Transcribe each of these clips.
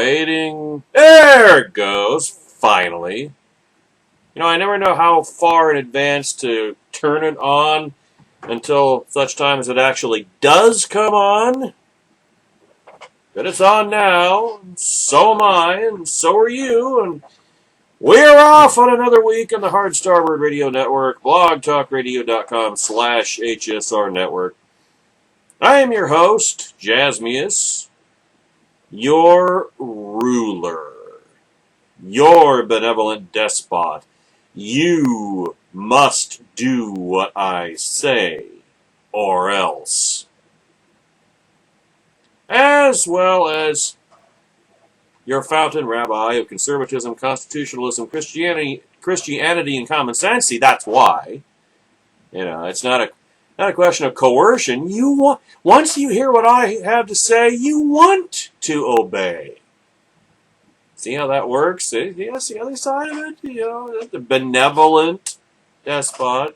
waiting. There it goes, finally. You know, I never know how far in advance to turn it on until such time as it actually does come on. But it's on now, and so am I, and so are you, and we're off on another week on the Hard Starboard Radio Network, blogtalkradio.com/HSR Network. I am your host, Jasmius, your ruler, your benevolent despot. You must do what I say, or else. As well as your fountain rabbi of conservatism, constitutionalism, Christianity, and common sense. See, that's why. You know, it's not a question of coercion. Once you hear what I have to say, you want to obey. See how that works? See the other side of it? You know, the benevolent despot.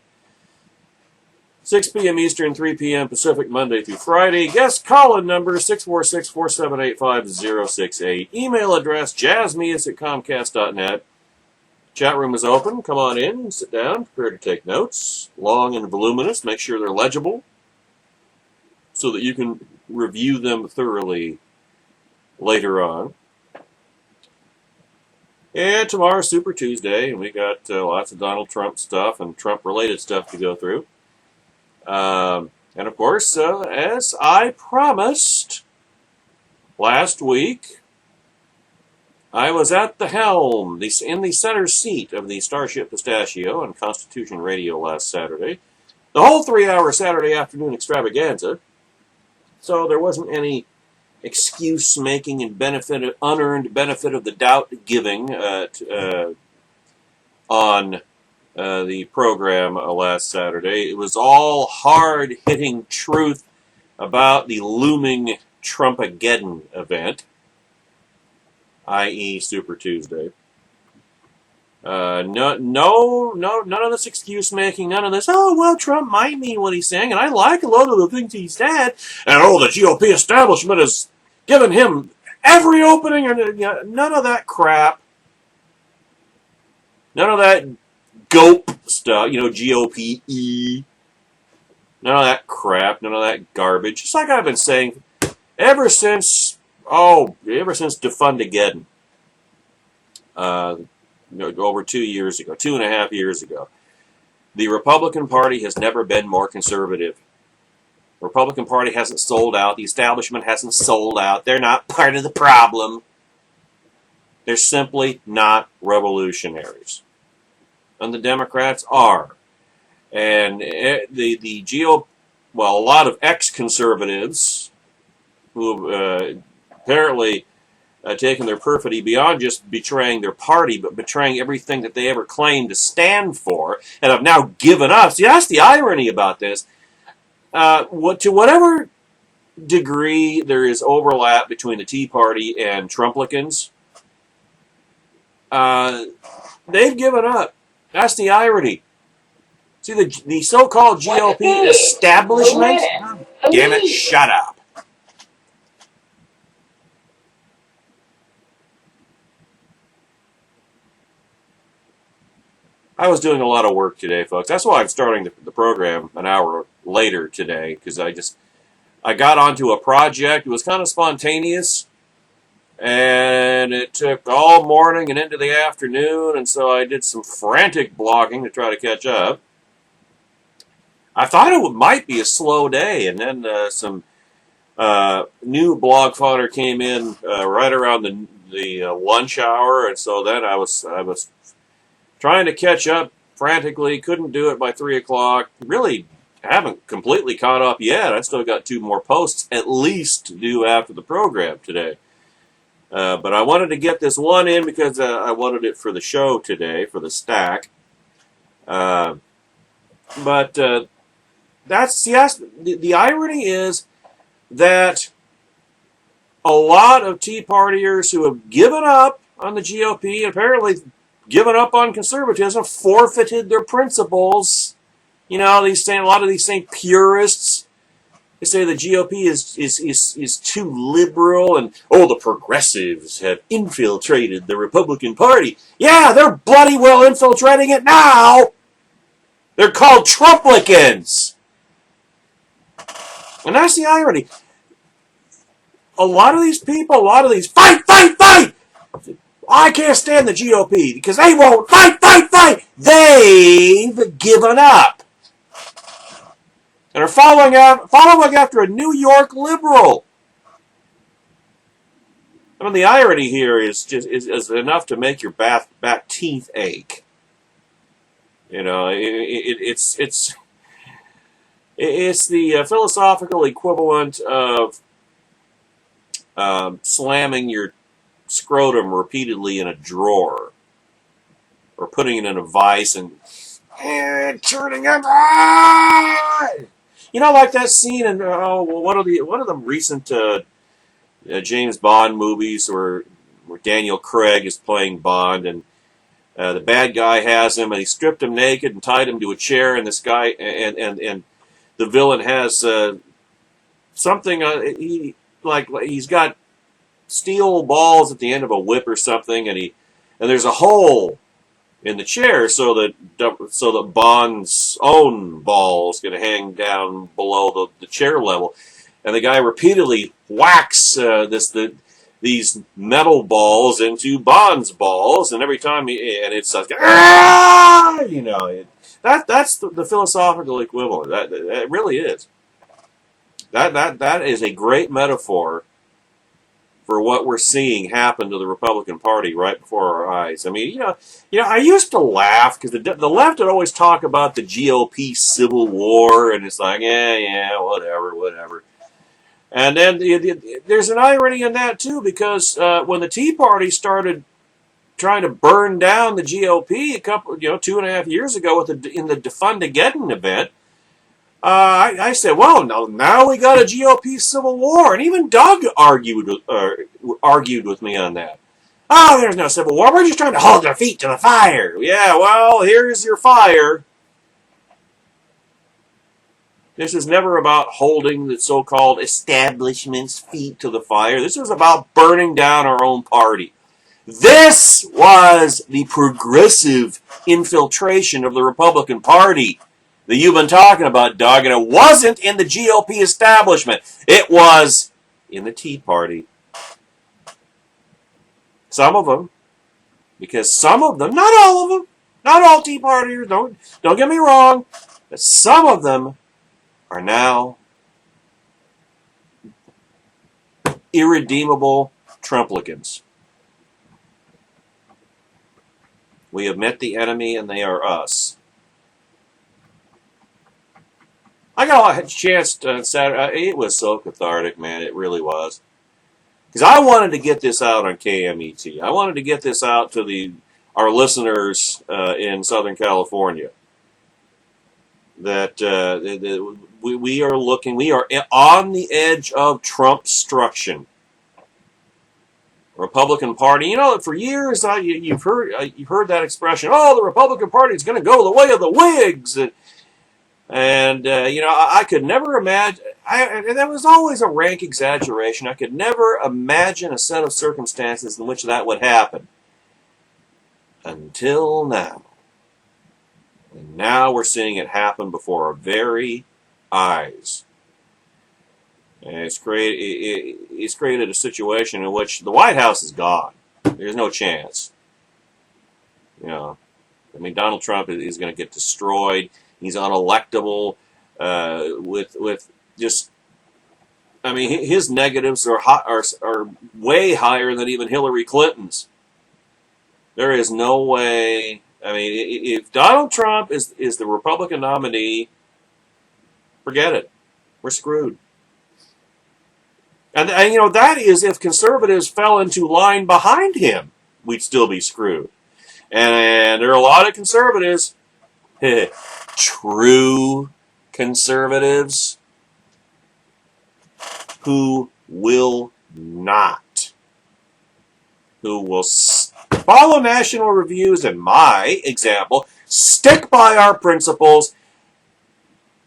6 p.m. Eastern, 3 p.m. Pacific, Monday through Friday. Guest call-in number 646-478-5068. Email address jasmius@comcast.net. Chat room is open. Come on in, sit down, prepare to take notes. Long and voluminous. Make sure they're legible so that you can review them thoroughly later on. And tomorrow's Super Tuesday, and we got lots of Donald Trump stuff and Trump-related stuff to go through. And of course, as I promised last week, I was at the helm, in the center seat of the Starship Pistachio on Constitution Radio last Saturday. The whole 3-hour Saturday afternoon extravaganza. So there wasn't any excuse-making and unearned benefit of the doubt giving on the program last Saturday. It was all hard-hitting truth about the looming Trumpageddon event, i.e. Super Tuesday. None of this excuse-making, none of this, oh, well, Trump might mean what he's saying, and I like a lot of the things he said, and the GOP establishment has given him every opening, and none of that crap. None of that GOP stuff, GOPE. None of that crap, none of that garbage. Just like I've been saying ever since Defundageddon. Over 2 years ago, 2.5 years ago. The Republican Party has never been more conservative. The Republican Party hasn't sold out. The establishment hasn't sold out. They're not part of the problem. They're simply not revolutionaries. And the Democrats are. And a lot of ex-conservatives who have apparently taken their perfidy beyond just betraying their party, but betraying everything that they ever claimed to stand for, and have now given up. See, that's the irony about this. To whatever degree there is overlap between the Tea Party and Trumplicans, they've given up. That's the irony. See, the so-called GOP establishment... Damn it, shut up. I was doing a lot of work today, folks. That's why I'm starting the program an hour later today, because I got onto a project. It was kind of spontaneous, and it took all morning and into the afternoon, and so I did some frantic blogging to try to catch up. I thought it might be a slow day, and then some new blog fodder came in right around the lunch hour, and so then I was trying to catch up frantically, couldn't do it by 3 o'clock. Really haven't completely caught up yet. I still got 2 more posts at least to do after the program today. But I wanted to get this one in because I wanted it for the show today, for the stack. But the irony is that a lot of Tea Partiers who have given up on the GOP and apparently given up on conservatism, forfeited their principles. A lot of these same purists. say the GOP is too liberal, and the progressives have infiltrated the Republican Party. Yeah, they're bloody well infiltrating it now. They're called Trumplicans. And that's the irony. A lot of these people, fight! I can't stand the GOP because they won't fight! They've given up. And are following after a New York liberal. I mean, the irony here is enough to make your back teeth ache. You know, it's the philosophical equivalent of slamming your scrotum repeatedly in a drawer, or putting it in a vise and turning it. You know, like that scene in one of the recent James Bond movies where Daniel Craig is playing Bond, and the bad guy has him, and he stripped him naked and tied him to a chair, and this guy and the villain has something he's got steel balls at the end of a whip or something, and there's a hole in the chair so that Bond's own balls can hang down below the chair level, and the guy repeatedly whacks these metal balls into Bond's balls, and every time it's like, you know, that's the philosophical equivalent. That really is. That is a great metaphor for what we're seeing happen to the Republican Party right before our eyes. I mean, you know, I used to laugh because the left would always talk about the GOP civil war, and it's like, yeah, whatever. And then there's an irony in that too, because when the Tea Party started trying to burn down the GOP 2.5 years ago in the Defundageddon event, I said, well, now we got a GOP civil war, and even Doug argued with me on that. Oh, there's no civil war. We're just trying to hold our feet to the fire. Yeah, well, here's your fire. This is never about holding the so-called establishment's feet to the fire. This is about burning down our own party. This was the progressive infiltration of the Republican Party that you've been talking about, Doug, and it wasn't in the GOP establishment. It was in the Tea Party. Some of them, because some of them, not all of them, not all Tea Partiers, don't get me wrong, but some of them are now irredeemable Trumplicans. We have met the enemy, and they are us. I got a chance on Saturday. It was so cathartic, man. It really was. Because I wanted to get this out on KMET. I wanted to get this out to our listeners in Southern California. That we are on the edge of Trumpstruction. Republican Party, you know, for years you've heard that expression. Oh, the Republican Party is going to go the way of the Whigs, and you know, I could never imagine. And that was always a rank exaggeration. I could never imagine a set of circumstances in which that would happen. Until now. And now we're seeing it happen before our very eyes. And it's created a situation in which the White House is gone. There's no chance. You know, I mean, Donald Trump is going to get destroyed. He's unelectable. With just, I mean, his negatives are way higher than even Hillary Clinton's. There is no way. I mean, if Donald Trump is the Republican nominee, forget it. We're screwed. And you know, that is if conservatives fell into line behind him, we'd still be screwed. And there are a lot of conservatives, true conservatives, who will follow national reviews, and my example, stick by our principles,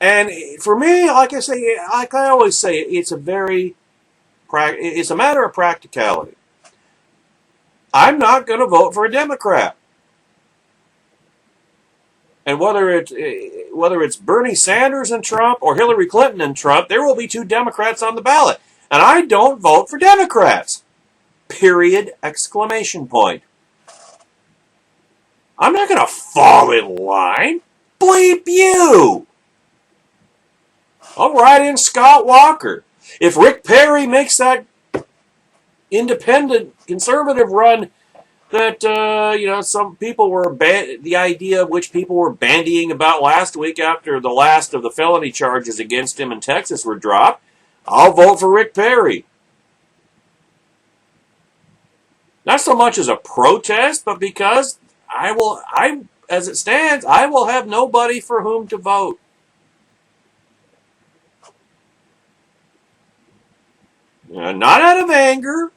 And for me, like I always say, it's a matter of practicality. I'm not going to vote for a Democrat. And whether it's Bernie Sanders and Trump or Hillary Clinton and Trump, there will be two Democrats on the ballot. And I don't vote for Democrats. Period! Exclamation point. I'm not going to fall in line. Bleep you! I'll write in Scott Walker. If Rick Perry makes that independent conservative run that some people were the idea of which people were bandying about last week after the last of the felony charges against him in Texas were dropped, I'll vote for Rick Perry. Not so much as a protest, but because as it stands, I will have nobody for whom to vote. Not out of anger,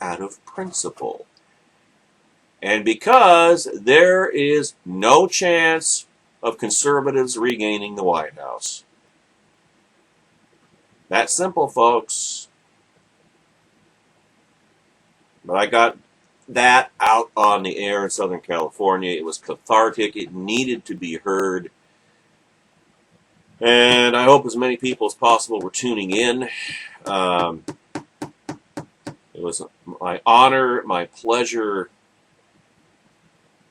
out of principle. And because there is no chance of conservatives regaining the White House. That's simple, folks. But I got that out on the air in Southern California. It was cathartic. It needed to be heard. And I hope as many people as possible were tuning in. It was my honor, my pleasure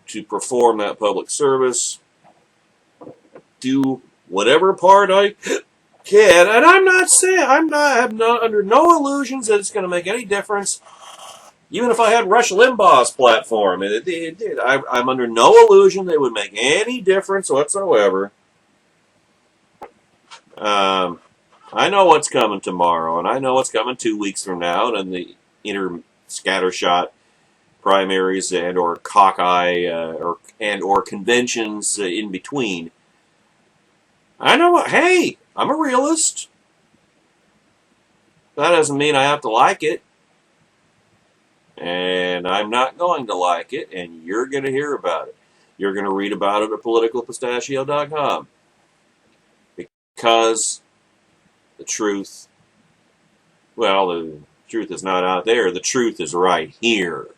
to perform that public service. Do whatever part I can. And I'm not under no illusions that it's going to make any difference. Even if I had Rush Limbaugh's platform, I'm under no illusion that it would make any difference whatsoever. I know what's coming tomorrow, and I know what's coming 2 weeks from now, and the scattershot primaries and or cockeye or conventions in between. I know. Hey, I'm a realist. That doesn't mean I have to like it. And I'm not going to like it, and you're going to hear about it. You're going to read about it at politicalpistachio.com. Because the truth is not out there. The truth is right here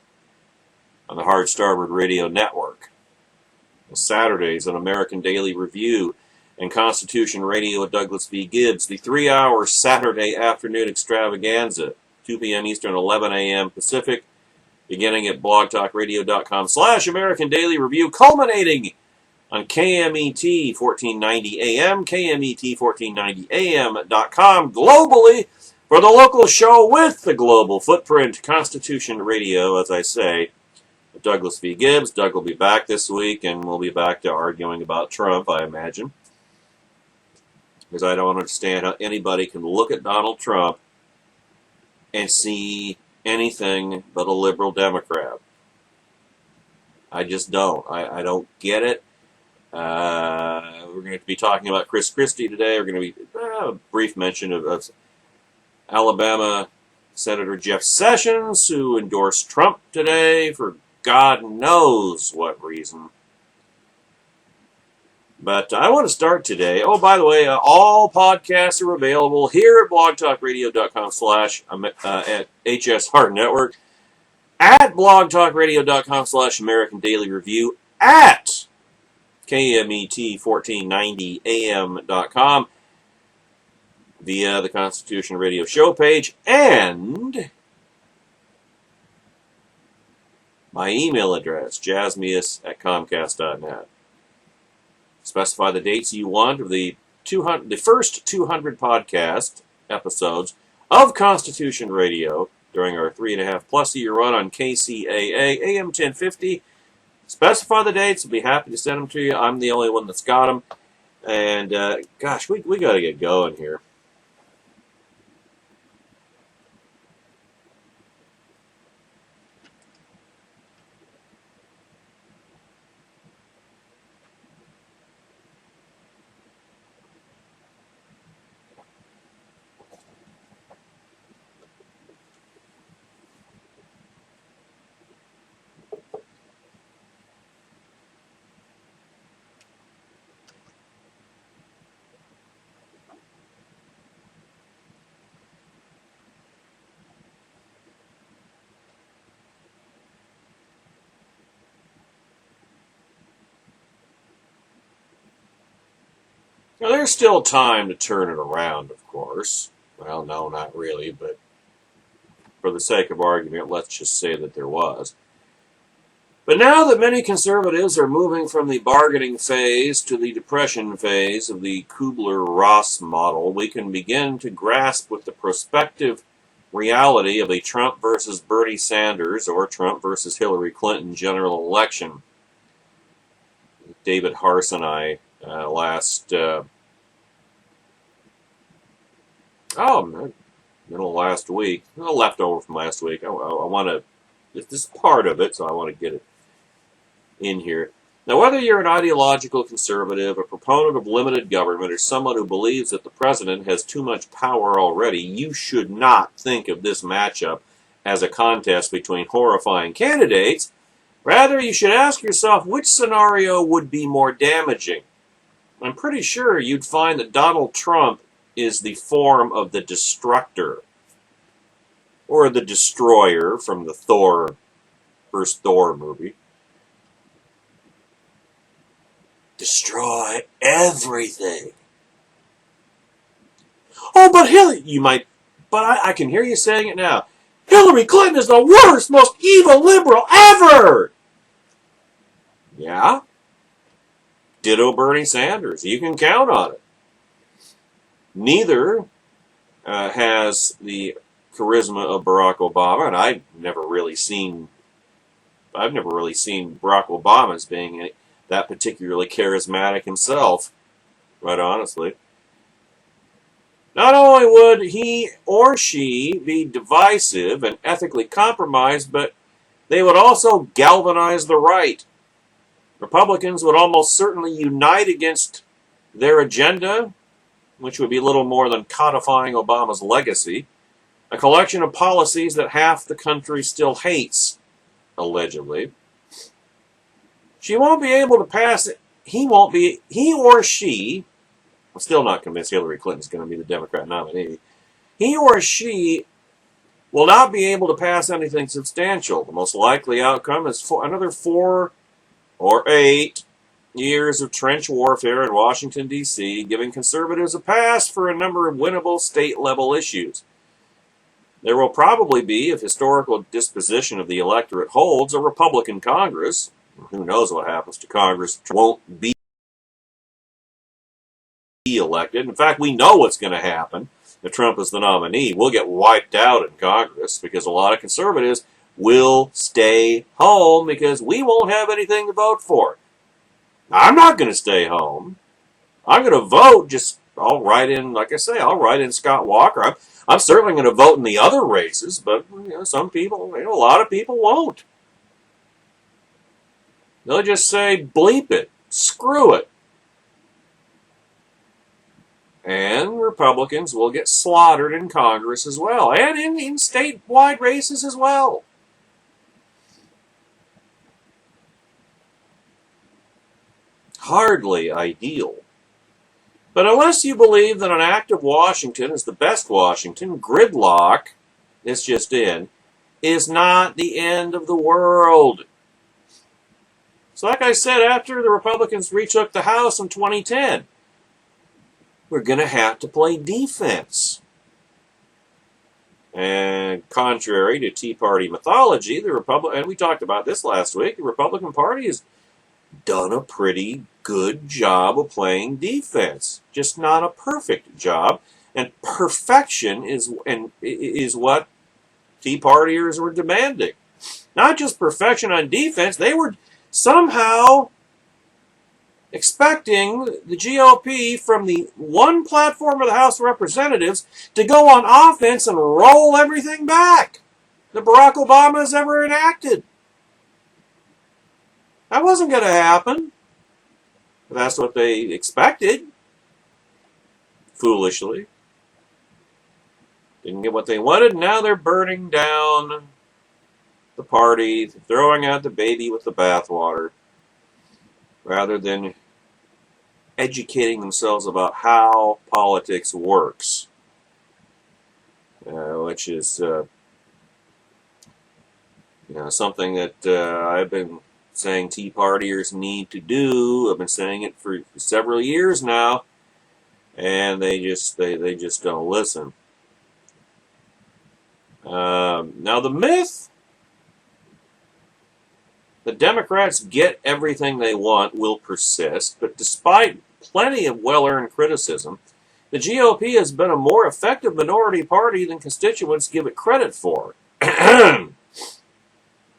on the Hard Starboard Radio Network. Saturdays on American Daily Review and Constitution Radio at Douglas V. Gibbs. The 3-hour Saturday afternoon extravaganza, 2 p.m. Eastern, 11 a.m. Pacific, beginning at blogtalkradio.com/American Daily Review, culminating on KMET 1490 AM, KMET1490AM.com, globally for the local show with the global footprint, Constitution Radio, as I say, Douglas V. Gibbs. Doug will be back this week, and we'll be back to arguing about Trump, I imagine. Because I don't understand how anybody can look at Donald Trump and see anything but a liberal Democrat. I just don't. I don't get it. We're going to be talking about Chris Christie today. We're going to be a brief mention of Alabama Senator Jeff Sessions, who endorsed Trump today for God knows what reason. But I want to start today. Oh, by the way, all podcasts are available here at blogtalkradio.com/HS Hard Network, at blogtalkradio.com/American Daily Review, at KMET1490AM.com, via the Constitution Radio show page, and my email address, jasmius@comcast.net. Specify the dates you want of the first 200 podcast episodes of Constitution Radio during our 3.5+ year run on KCAA AM 1050. Specify the dates. I'll be happy to send them to you. I'm the only one that's got them. And, gosh, we got to get going here. Now, there's still time to turn it around, of course. Well, no, not really, but for the sake of argument, let's just say that there was. But now that many conservatives are moving from the bargaining phase to the depression phase of the Kubler-Ross model, we can begin to grasp with the prospective reality of a Trump versus Bernie Sanders or Trump versus Hillary Clinton general election. David Harse and I middle of last week, a leftover from last week. I want to, this is part of it, so I want to get it in here. Now, whether you're an ideological conservative, a proponent of limited government, or someone who believes that the president has too much power already, you should not think of this matchup as a contest between horrifying candidates. Rather, you should ask yourself which scenario would be more damaging. I'm pretty sure you'd find that Donald Trump is the form of the destructor, or the destroyer from the first Thor movie. Destroy everything. Oh, but Hillary, I can hear you saying it now. Hillary Clinton is the worst, most evil liberal ever! Yeah? Ditto Bernie Sanders. You can count on it. Neither has the charisma of Barack Obama, and I've never really seen Barack Obama as being that particularly charismatic himself, quite honestly. Not only would he or she be divisive and ethically compromised, but they would also galvanize the right. Republicans would almost certainly unite against their agenda, which would be little more than codifying Obama's legacy, a collection of policies that half the country still hates, allegedly. She won't be able to pass it. He or she, I'm still not convinced Hillary Clinton's going to be the Democrat nominee. He or she will not be able to pass anything substantial. The most likely outcome is another 4 or 8 years of trench warfare in Washington, D.C., giving conservatives a pass for a number of winnable state-level issues. There will probably be, if historical disposition of the electorate holds, a Republican Congress. Who knows what happens to Congress? Won't be elected. In fact, we know what's going to happen if Trump is the nominee. We'll get wiped out in Congress because a lot of conservatives will stay home because we won't have anything to vote for. I'm not going to stay home. I'm going to vote. I'll write in Scott Walker. I'm certainly going to vote in the other races, but some people, a lot of people won't. They'll just say, bleep it, screw it. And Republicans will get slaughtered in Congress as well, and in statewide races as well. Hardly ideal. But unless you believe that an active Washington is the best Washington, gridlock, it's just in, is not the end of the world. So like I said, after the Republicans retook the House in 2010, we're going to have to play defense. And contrary to Tea Party mythology, and we talked about this last week, the Republican Party has done a pretty good job of playing defense. Just not a perfect job. And perfection is what Tea Partiers were demanding. Not just perfection on defense, they were somehow expecting the GOP from the one platform of the House of Representatives to go on offense and roll everything back that Barack Obama has ever enacted. That wasn't going to happen. But that's what they expected. Foolishly. Didn't get what they wanted, and now they're burning down the party, throwing out the baby with the bathwater, rather than educating themselves about how politics works, which is something that I've been saying Tea Partiers need to do. I've been saying it for several years now. and they just don't listen. Now the myth the Democrats get everything they want will persist, but despite plenty of well-earned criticism, the GOP has been a more effective minority party than constituents give it credit for.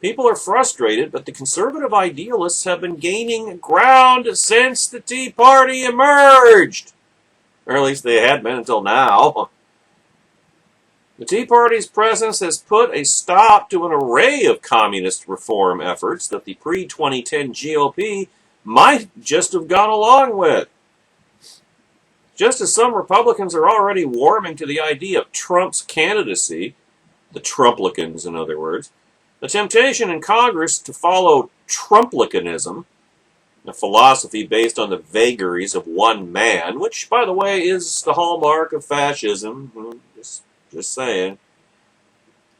People are frustrated, but the conservative idealists have been gaining ground since the Tea Party emerged. Or at least they had been until now. The Tea Party's presence has put a stop to an array of communist reform efforts that the pre-2010 GOP might just have gone along with. Just as some Republicans are already warming to the idea of Trump's candidacy, the Trumplicans in other words, the temptation in Congress to follow Trumplicanism, a philosophy based on the vagaries of one man, which, by the way, is the hallmark of fascism, just saying,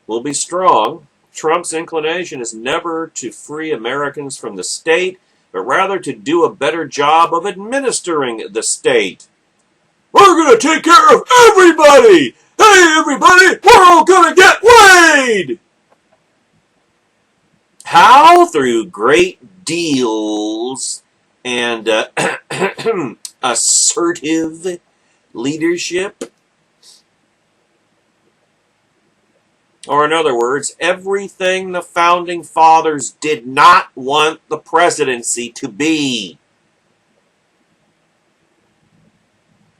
will be strong. Trump's inclination is never to free Americans from the state, but rather to do a better job of administering the state. We're going to take care of everybody! Hey, everybody, we're all going to get laid! How? Through great deals and assertive leadership. Or in other words, everything the Founding Fathers did not want the presidency to be.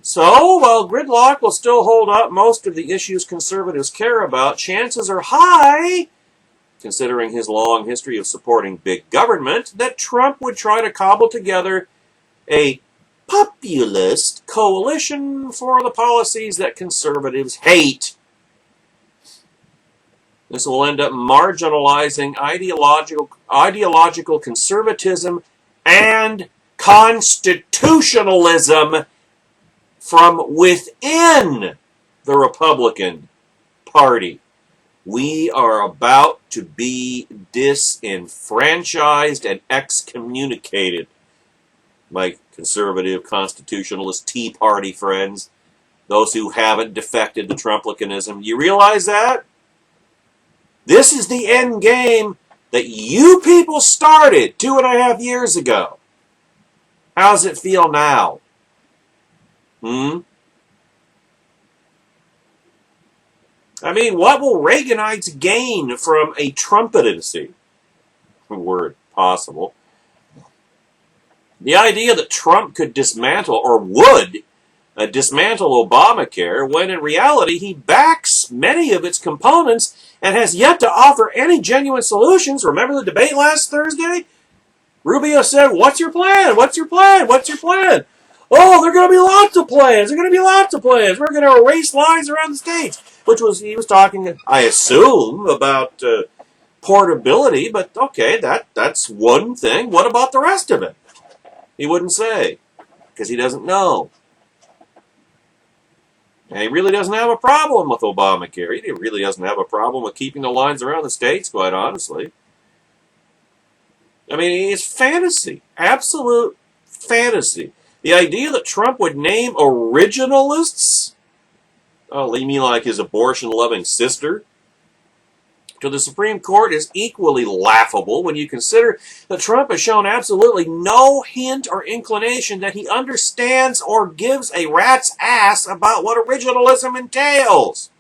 So, while gridlock will still hold up most of the issues conservatives care about, chances are high, considering his long history of supporting big government, that Trump would try to cobble together a populist coalition for the policies that conservatives hate. This will end up marginalizing ideological conservatism and constitutionalism from within the Republican Party. We are about to be disenfranchised and excommunicated, my conservative constitutionalist Tea Party friends, those who haven't defected to Trumplicanism. You realize that? This is the end game that you people started 2.5 years ago. How's it feel now? I mean, what will Reaganites gain from a Trumpetancy? Word possible. The idea that Trump could dismantle, or would, dismantle Obamacare, when in reality he backs many of its components and has yet to offer any genuine solutions. Remember the debate last Thursday? Rubio said, "What's your plan? What's your plan? What's your plan?" Oh, there are going to be lots of plans. There are going to be lots of plans. We're going to erase lines around the states. He was talking, I assume, about portability, but okay, that's one thing. What about the rest of it? He wouldn't say, because he doesn't know. And he really doesn't have a problem with Obamacare. He really doesn't have a problem with keeping the lines around the states, quite honestly. I mean, it's fantasy. Absolute fantasy. The idea that Trump would name originalists, oh, you mean like his abortion-loving sister, to the Supreme Court is equally laughable when you consider that Trump has shown absolutely no hint or inclination that he understands or gives a rat's ass about what originalism entails.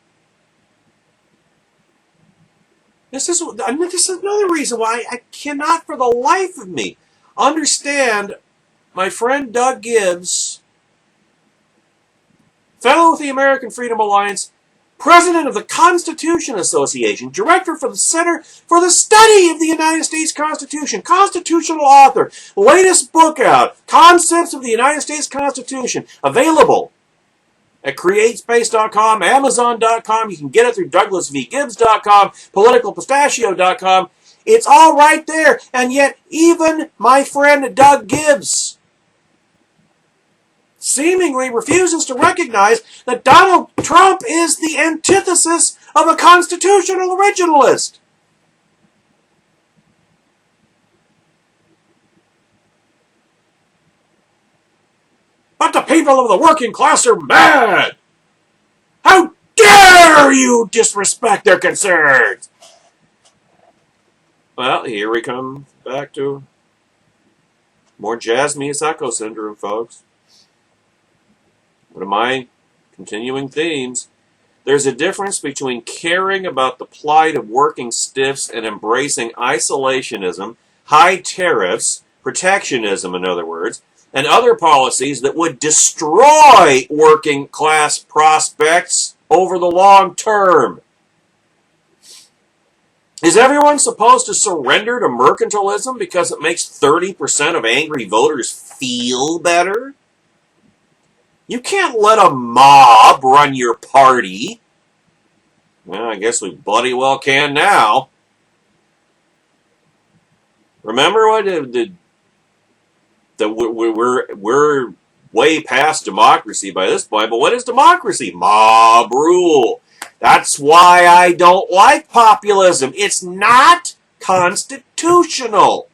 This is another reason why I cannot for the life of me understand my friend Doug Gibbs, fellow with the American Freedom Alliance, president of the Constitution Association, director for the Center for the Study of the United States Constitution, constitutional author, latest book out, Concepts of the United States Constitution, available at CreateSpace.com, Amazon.com. You can get it through DouglasVGibbs.com, PoliticalPistachio.com. It's all right there, and yet even my friend Doug Gibbs seemingly refuses to recognize that Donald Trump is the antithesis of a constitutional originalist. But the people of the working class are mad. How dare you disrespect their concerns? Well, here we come back to more Jazz Miyazaki syndrome, folks. One of my continuing themes. There's a difference between caring about the plight of working stiffs and embracing isolationism, high tariffs, protectionism, in other words, and other policies that would destroy working class prospects over the long term. Is everyone supposed to surrender to mercantilism because it makes 30% of angry voters feel better? You can't let a mob run your party. Well, I guess we bloody well can now. Remember what we're way past democracy by this point, but what is democracy? Mob rule. That's why I don't like populism. It's not constitutional.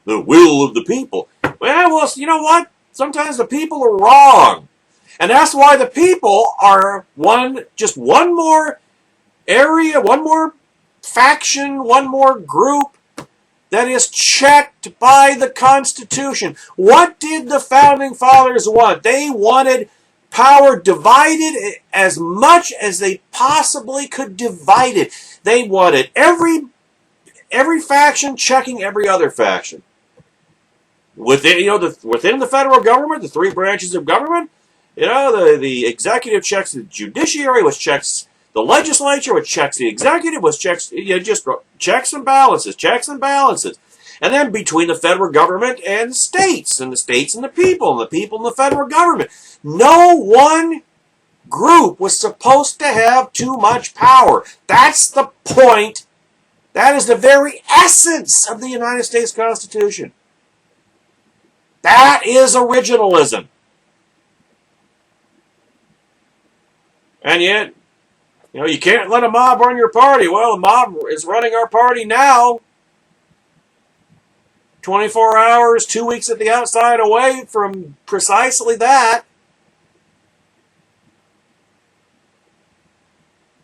The will of the people. Well, you know what? Sometimes the people are wrong. And that's why the people are just one more area, one more faction, one more group that is checked by the Constitution. What did the Founding Fathers want? They wanted power divided as much as they possibly could divide it. They wanted every faction checking every other faction. Within the federal government, the three branches of government, the executive checks the judiciary, which checks the legislature, which checks the executive, which checks, just checks and balances. And then between the federal government and the states and the people and the federal government. No one group was supposed to have too much power. That's the point. That is the very essence of the United States Constitution. That is originalism. And yet, you can't let a mob run your party. Well, the mob is running our party now. 24 hours, 2 weeks at the outside away from precisely that.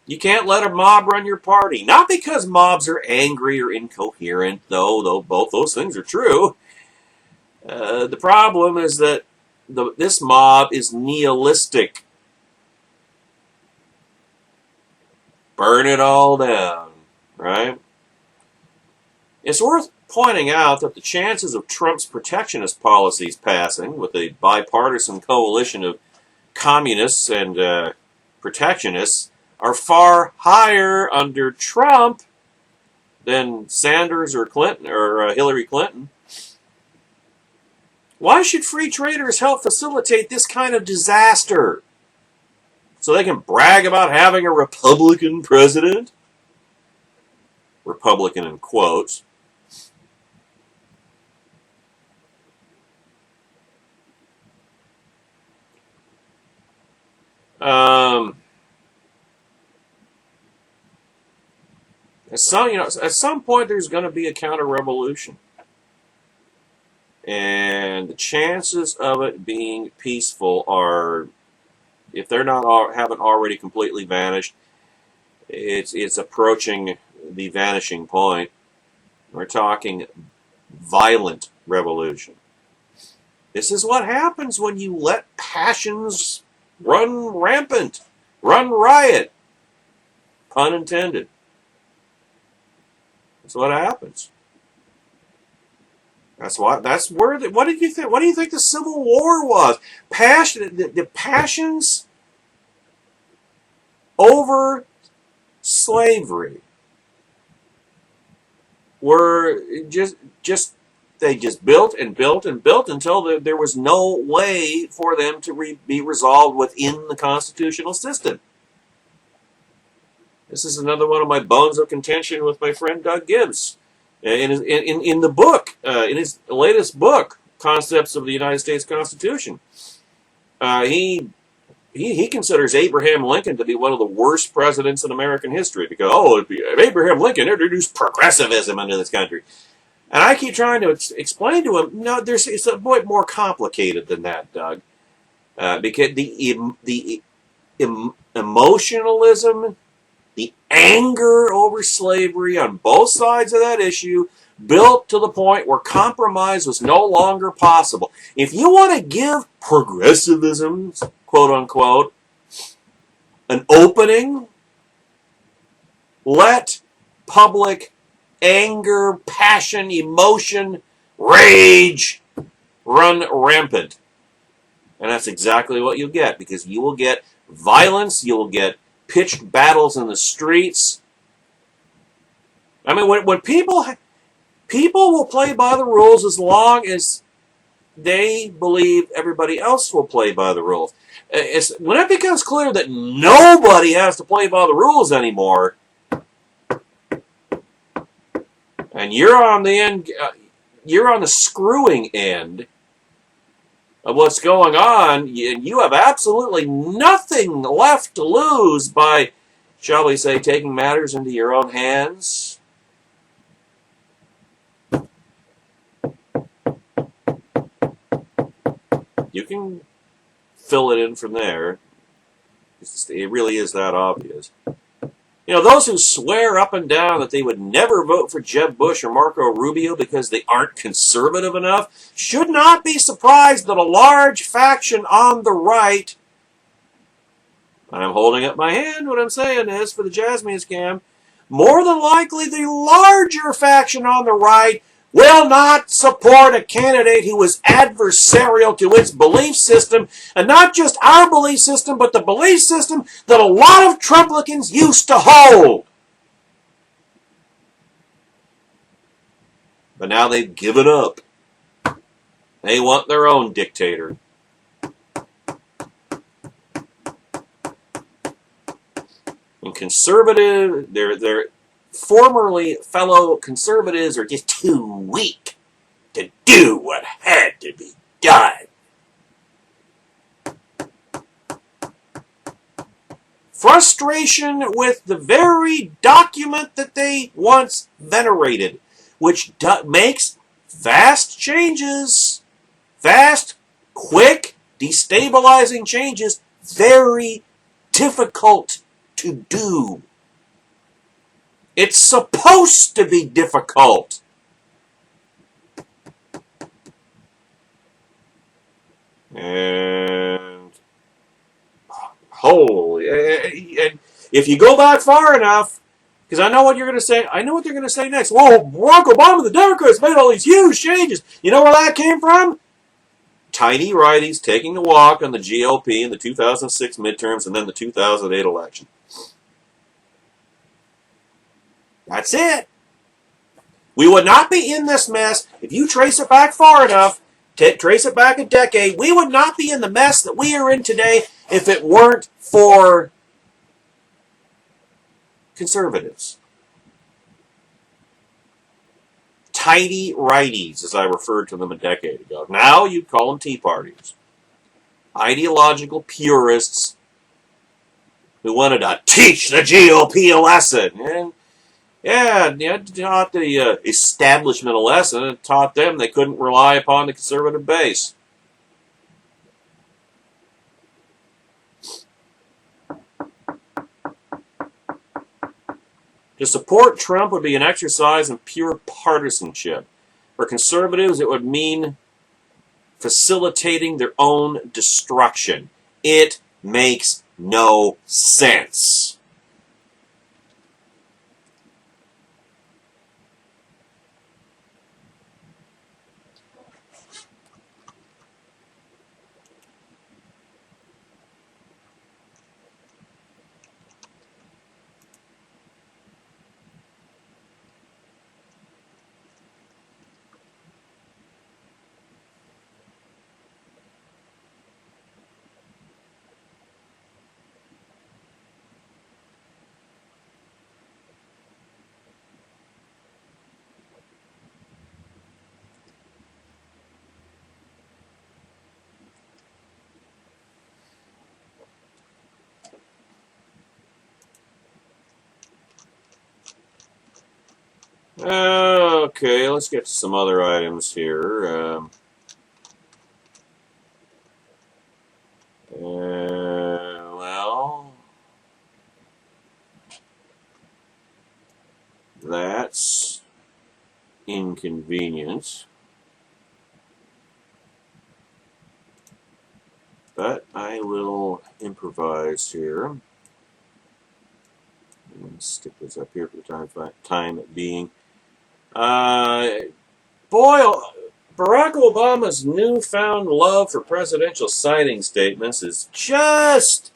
You can't let a mob run your party. Not because mobs are angry or incoherent, though both those things are true. The problem is that this mob is nihilistic. Burn it all down, right? It's worth pointing out that the chances of Trump's protectionist policies passing with a bipartisan coalition of communists and protectionists are far higher under Trump than Sanders or Clinton or Hillary Clinton. Why should free traders help facilitate this kind of disaster? So they can brag about having a Republican president? Republican in quotes. At some point there's going to be a counter-revolution. And the chances of it being peaceful are, if they're haven't already completely vanished, it's approaching the vanishing point. We're talking violent revolution. This is what happens when you let passions run rampant, run riot. Pun intended. That's what happens. What did you think? What do you think the Civil War was? The passions over slavery were they just built and built and built until there was no way for them to be resolved within the constitutional system. This is another one of my bones of contention with my friend Doug Gibbs. In the book, in his latest book, Concepts of the United States Constitution, he considers Abraham Lincoln to be one of the worst presidents in American history because, Abraham Lincoln introduced progressivism into this country. And I keep trying to explain to him, no, it's a bit more complicated than that, Doug. Because emotionalism, the anger over slavery on both sides of that issue built to the point where compromise was no longer possible. If you want to give progressivism, quote unquote, an opening, let public anger, passion, emotion, rage run rampant. And that's exactly what you'll get, because you will get violence, you will get pitched battles in the streets. I mean, when people will play by the rules as long as they believe everybody else will play by the rules. When it becomes clear that nobody has to play by the rules anymore, and you're on the screwing end of what's going on, you have absolutely nothing left to lose by, shall we say, taking matters into your own hands. You can fill it in from there. It really is that obvious. You know, those who swear up and down that they would never vote for Jeb Bush or Marco Rubio because they aren't conservative enough should not be surprised that a large faction on the right, I'm holding up my hand, what I'm saying is, for the Jasmine scam, more than likely the larger faction on the right will not support a candidate who is adversarial to its belief system, and not just our belief system, but the belief system that a lot of Trumplicans used to hold. But now they've given up. They want their own dictator. And conservative, they're formerly fellow conservatives are just too weak to do what had to be done. Frustration with the very document that they once venerated, which makes vast changes, fast, quick, destabilizing changes, very difficult to do. It's supposed to be difficult. And holy, and if you go back far enough, because I know what you're going to say, I know what they're going to say next. Well, Barack Obama, the Democrats, made all these huge changes. You know where that came from? Tiny righties taking a walk on the GOP in the 2006 midterms and then the 2008 election. That's it. We would not be in this mess if you trace it back far enough, trace it back a decade. We would not be in the mess that we are in today if it weren't for conservatives. Tidy righties, as I referred to them a decade ago. Now you'd call them Tea Partiers. Ideological purists who wanted to teach the GOP a lesson. And it taught the establishment a lesson. It taught them they couldn't rely upon the conservative base. To support Trump would be an exercise in pure partisanship. For conservatives, it would mean facilitating their own destruction. It makes no sense. Okay, let's get to some other items here. inconvenient. But I will improvise here. I'm going to stick this up here for the time being. Boy, Barack Obama's newfound love for presidential signing statements is just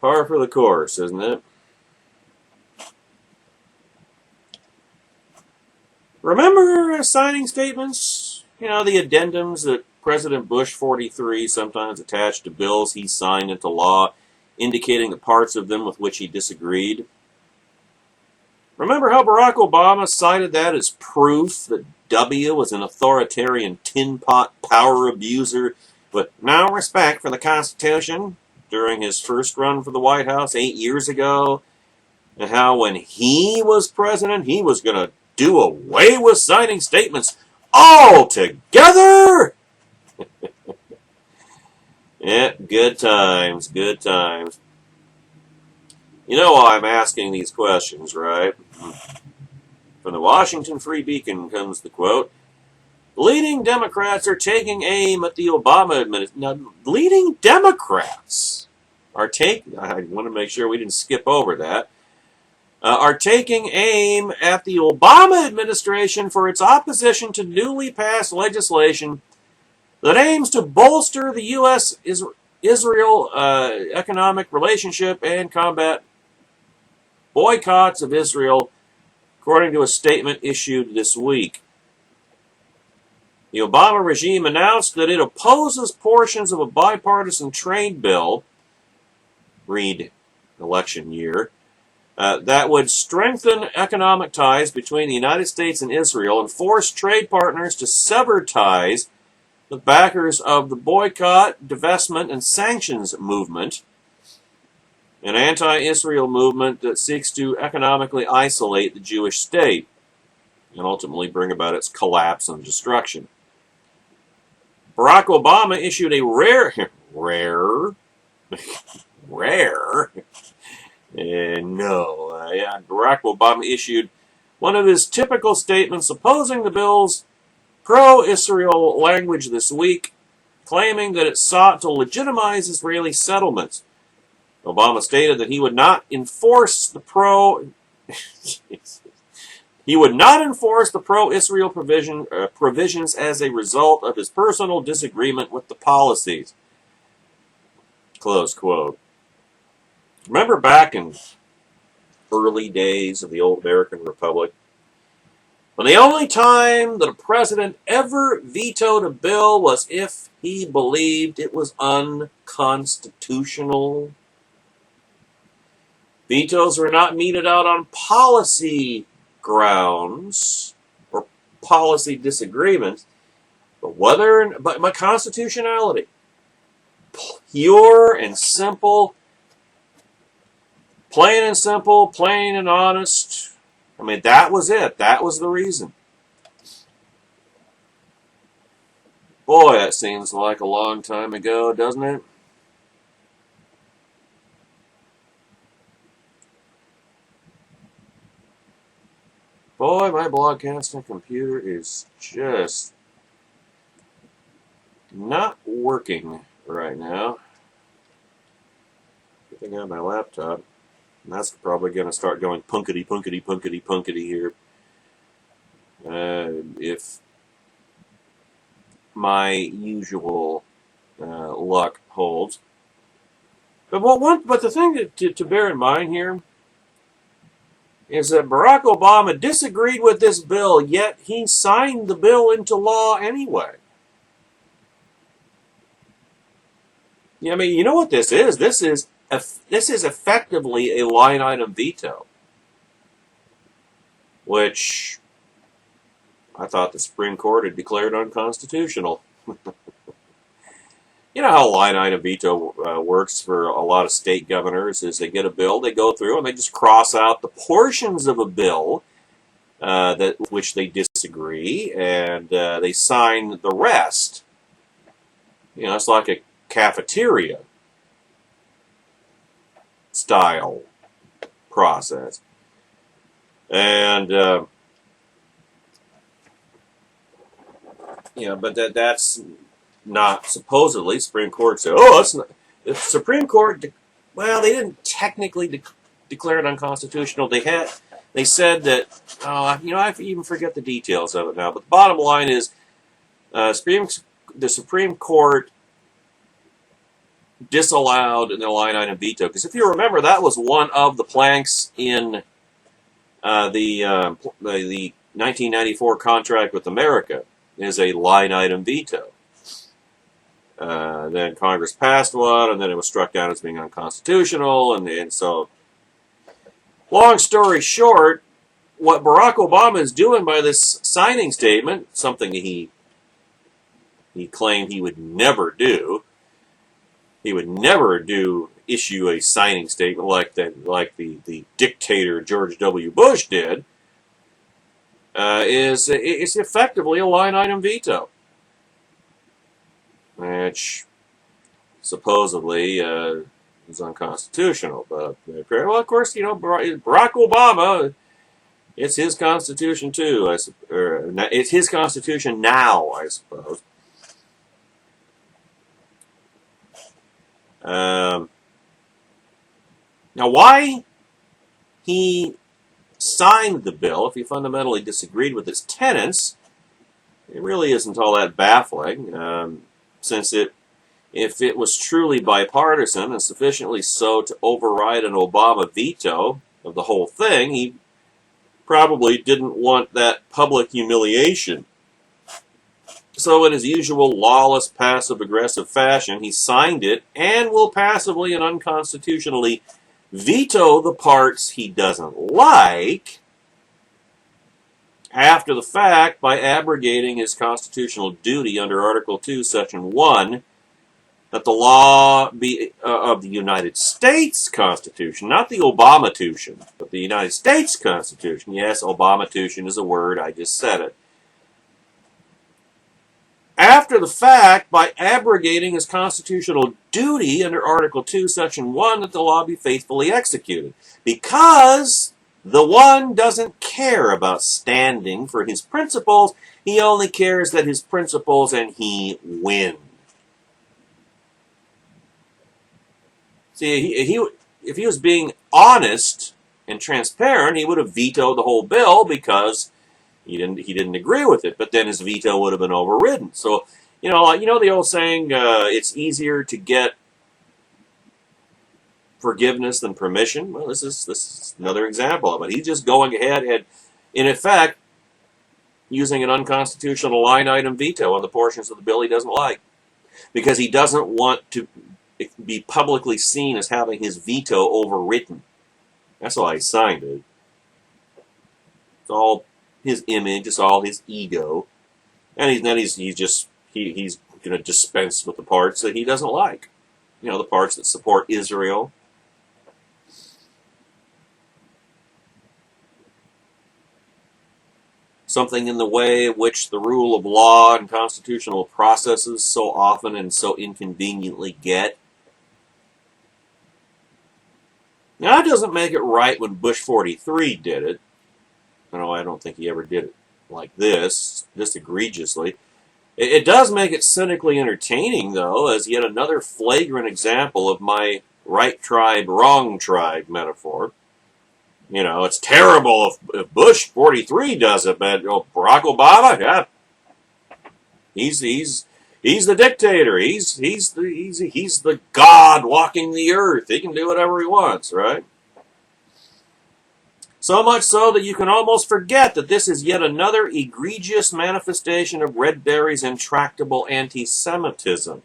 par for the course, isn't it? Remember signing statements? You know, the addendums that President Bush 43 sometimes attached to bills he signed into law, indicating the parts of them with which he disagreed. Remember how Barack Obama cited that as proof that W was an authoritarian tin pot power abuser with no respect for the Constitution during his first run for the White House 8 years ago? And how when he was president, he was going to do away with signing statements altogether? Yeah, good times, good times. You know why I'm asking these questions, right? From the Washington Free Beacon comes the quote, leading Democrats are taking aim at the Obama administration. Now, leading Democrats are I want to make sure we didn't skip over that, are taking aim at the Obama administration for its opposition to newly passed legislation that aims to bolster the U.S.-Israel economic relationship and combat boycotts of Israel, according to a statement issued this week. The Obama regime announced that it opposes portions of a bipartisan trade bill, read election year, that would strengthen economic ties between the United States and Israel and force trade partners to sever ties with backers of the boycott, divestment, and sanctions movement, an anti-Israel movement that seeks to economically isolate the Jewish state and ultimately bring about its collapse and destruction. Barack Obama issued a rare, Barack Obama issued one of his typical statements opposing the bill's pro-Israel language this week, claiming that it sought to legitimize Israeli settlements. Obama stated that he would not enforce the pro-Israel provisions as a result of his personal disagreement with the policies. Close quote. Remember back in early days of the old American Republic, when the only time that a president ever vetoed a bill was if he believed it was unconstitutional? Vetoes were not meted out on policy grounds or policy disagreements, but my constitutionality. Pure and simple, plain and simple, plain and honest. I mean, that was it. That was the reason. Boy, that seems like a long time ago, doesn't it? Boy, my broadcasting computer is just not working right now. Good thing I have my laptop. And that's probably going to start going punkety, punkety, punkety, punkety here. If my usual luck holds. But the thing to bear in mind here is that Barack Obama disagreed with this bill, yet he signed the bill into law anyway. I mean, you know what this is? This is effectively a line item veto, which I thought the Supreme Court had declared unconstitutional. You know how line item veto works for a lot of state governors is they get a bill, they go through, and they just cross out the portions of a bill which they disagree, and they sign the rest. You know, it's like a cafeteria style process. And but that's not supposedly Supreme Court said. Oh, it's not. The Supreme Court. Well, they didn't technically declare it unconstitutional. They said that. I even forget the details of it now. But the bottom line is, the Supreme Court disallowed the line item veto, because if you remember, that was one of the planks in the 1994 contract with America, is a line item veto. Then Congress passed one, and then it was struck down as being unconstitutional, and so, long story short, what Barack Obama is doing by this signing statement, something that he claimed he would never do. He would never issue a signing statement like the dictator George W. Bush did. Is effectively a line item veto, which supposedly is unconstitutional. But well, of course, Barack Obama. It's his constitution too. It's his constitution now, I suppose. Now, why he signed the bill, if he fundamentally disagreed with its tenets, it really isn't all that baffling, since if it was truly bipartisan and sufficiently so to override an Obama veto of the whole thing, he probably didn't want that public humiliation. So in his usual lawless, passive-aggressive fashion, he signed it and will passively and unconstitutionally veto the parts he doesn't like after the fact by abrogating his constitutional duty under Article 2, Section 1, that the law be of the United States Constitution, not the Obama-tution, but the United States Constitution. Yes, Obama-tution is a word, I just said it. After the fact, by abrogating his constitutional duty under Article 2, Section 1, that the law be faithfully executed. Because the one doesn't care about standing for his principles, he only cares that his principles and he win. See, if he was being honest and transparent, he would have vetoed the whole bill because he didn't agree with it, but then his veto would have been overridden. So, the old saying, it's easier to get forgiveness than permission. Well, this is another example of it. He's just going ahead and, in effect, using an unconstitutional line item veto on the portions of the bill he doesn't like, because he doesn't want to be publicly seen as having his veto overwritten. That's why he signed it. It's all his image, it's all his ego, and he's going to dispense with the parts that he doesn't like. The parts that support Israel. Something in the way in which the rule of law and constitutional processes so often and so inconveniently get. Now, that doesn't make it right when Bush 43 did it. I don't think he ever did it like this egregiously. It does make it cynically entertaining, though, as yet another flagrant example of my right tribe, wrong tribe metaphor. It's terrible if Bush 43 does it, but Barack Obama, yeah, he's the dictator. He's the God walking the earth. He can do whatever he wants, right? So much so that you can almost forget that this is yet another egregious manifestation of Red Berry's intractable anti-Semitism.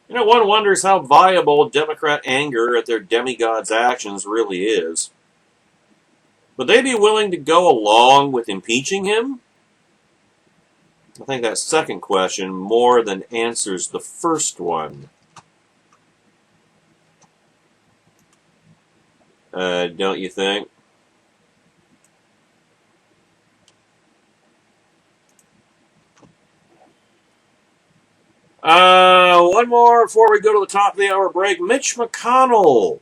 One wonders how viable Democrat anger at their demigod's actions really is. Would they be willing to go along with impeaching him? I think that second question more than answers the first one. Don't you think? One more before we go to the top of the hour break. Mitch McConnell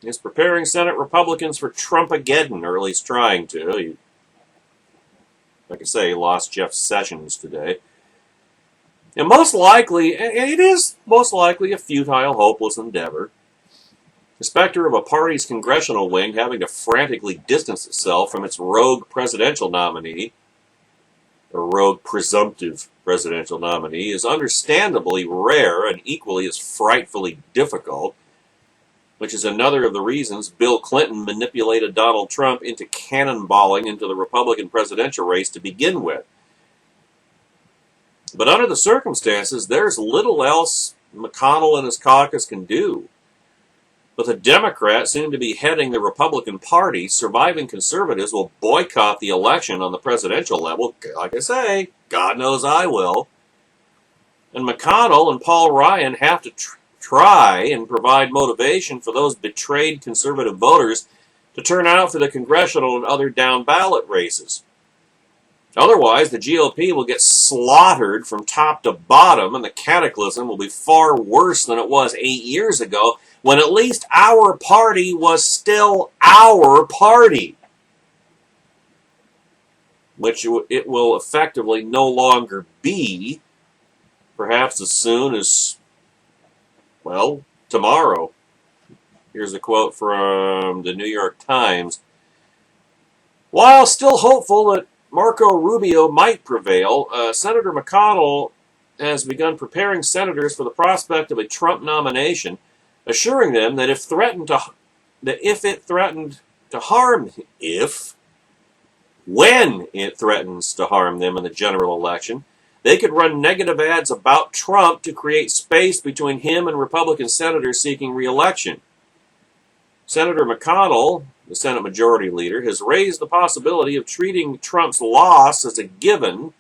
is preparing Senate Republicans for Trumpageddon, or at least trying to. Like I say, lost Jeff Sessions today. And most likely, and it is most likely a futile, hopeless endeavor. The specter of a party's congressional wing having to frantically distance itself from its rogue presidential nominee, or rogue presumptive presidential nominee, is understandably rare and equally as frightfully difficult, which is another of the reasons Bill Clinton manipulated Donald Trump into cannonballing into the Republican presidential race to begin with. But under the circumstances, there's little else McConnell and his caucus can do. With a Democrat soon to be heading the Republican Party, surviving conservatives will boycott the election on the presidential level. Like I say, God knows I will. And McConnell and Paul Ryan have to try and provide motivation for those betrayed conservative voters to turn out for the congressional and other down-ballot races. Otherwise, the GOP will get slaughtered from top to bottom, and the cataclysm will be far worse than it was 8 years ago, when at least our party was still our party, which it will effectively no longer be, perhaps as soon as, well, tomorrow. Here's a quote from the New York Times. While still hopeful that Marco Rubio might prevail, Senator McConnell has begun preparing senators for the prospect of a Trump nomination, assuring them that when it threatens to harm them in the general election, they could run negative ads about Trump to create space between him and Republican senators seeking re-election. Senator McConnell, the Senate Majority Leader, has raised the possibility of treating Trump's loss as a given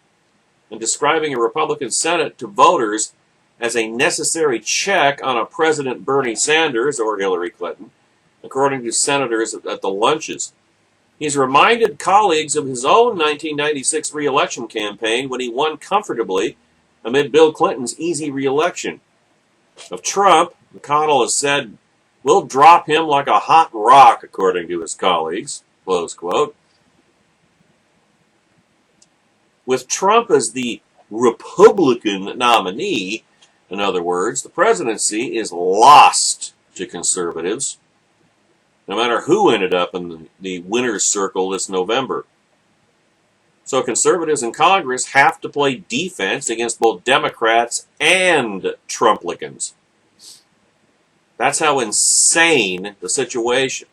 and describing a Republican Senate to voters as a necessary check on a President Bernie Sanders or Hillary Clinton, according to senators at the lunches. He's reminded colleagues of his own 1996 re-election campaign when he won comfortably amid Bill Clinton's easy re-election. Of Trump, McConnell has said, "We'll drop him like a hot rock," according to his colleagues, close quote. With Trump as the Republican nominee, in other words, the presidency is lost to conservatives, no matter who ended up in the winner's circle this November. So conservatives in Congress have to play defense against both Democrats and Trumplicans. That's how insane the situation,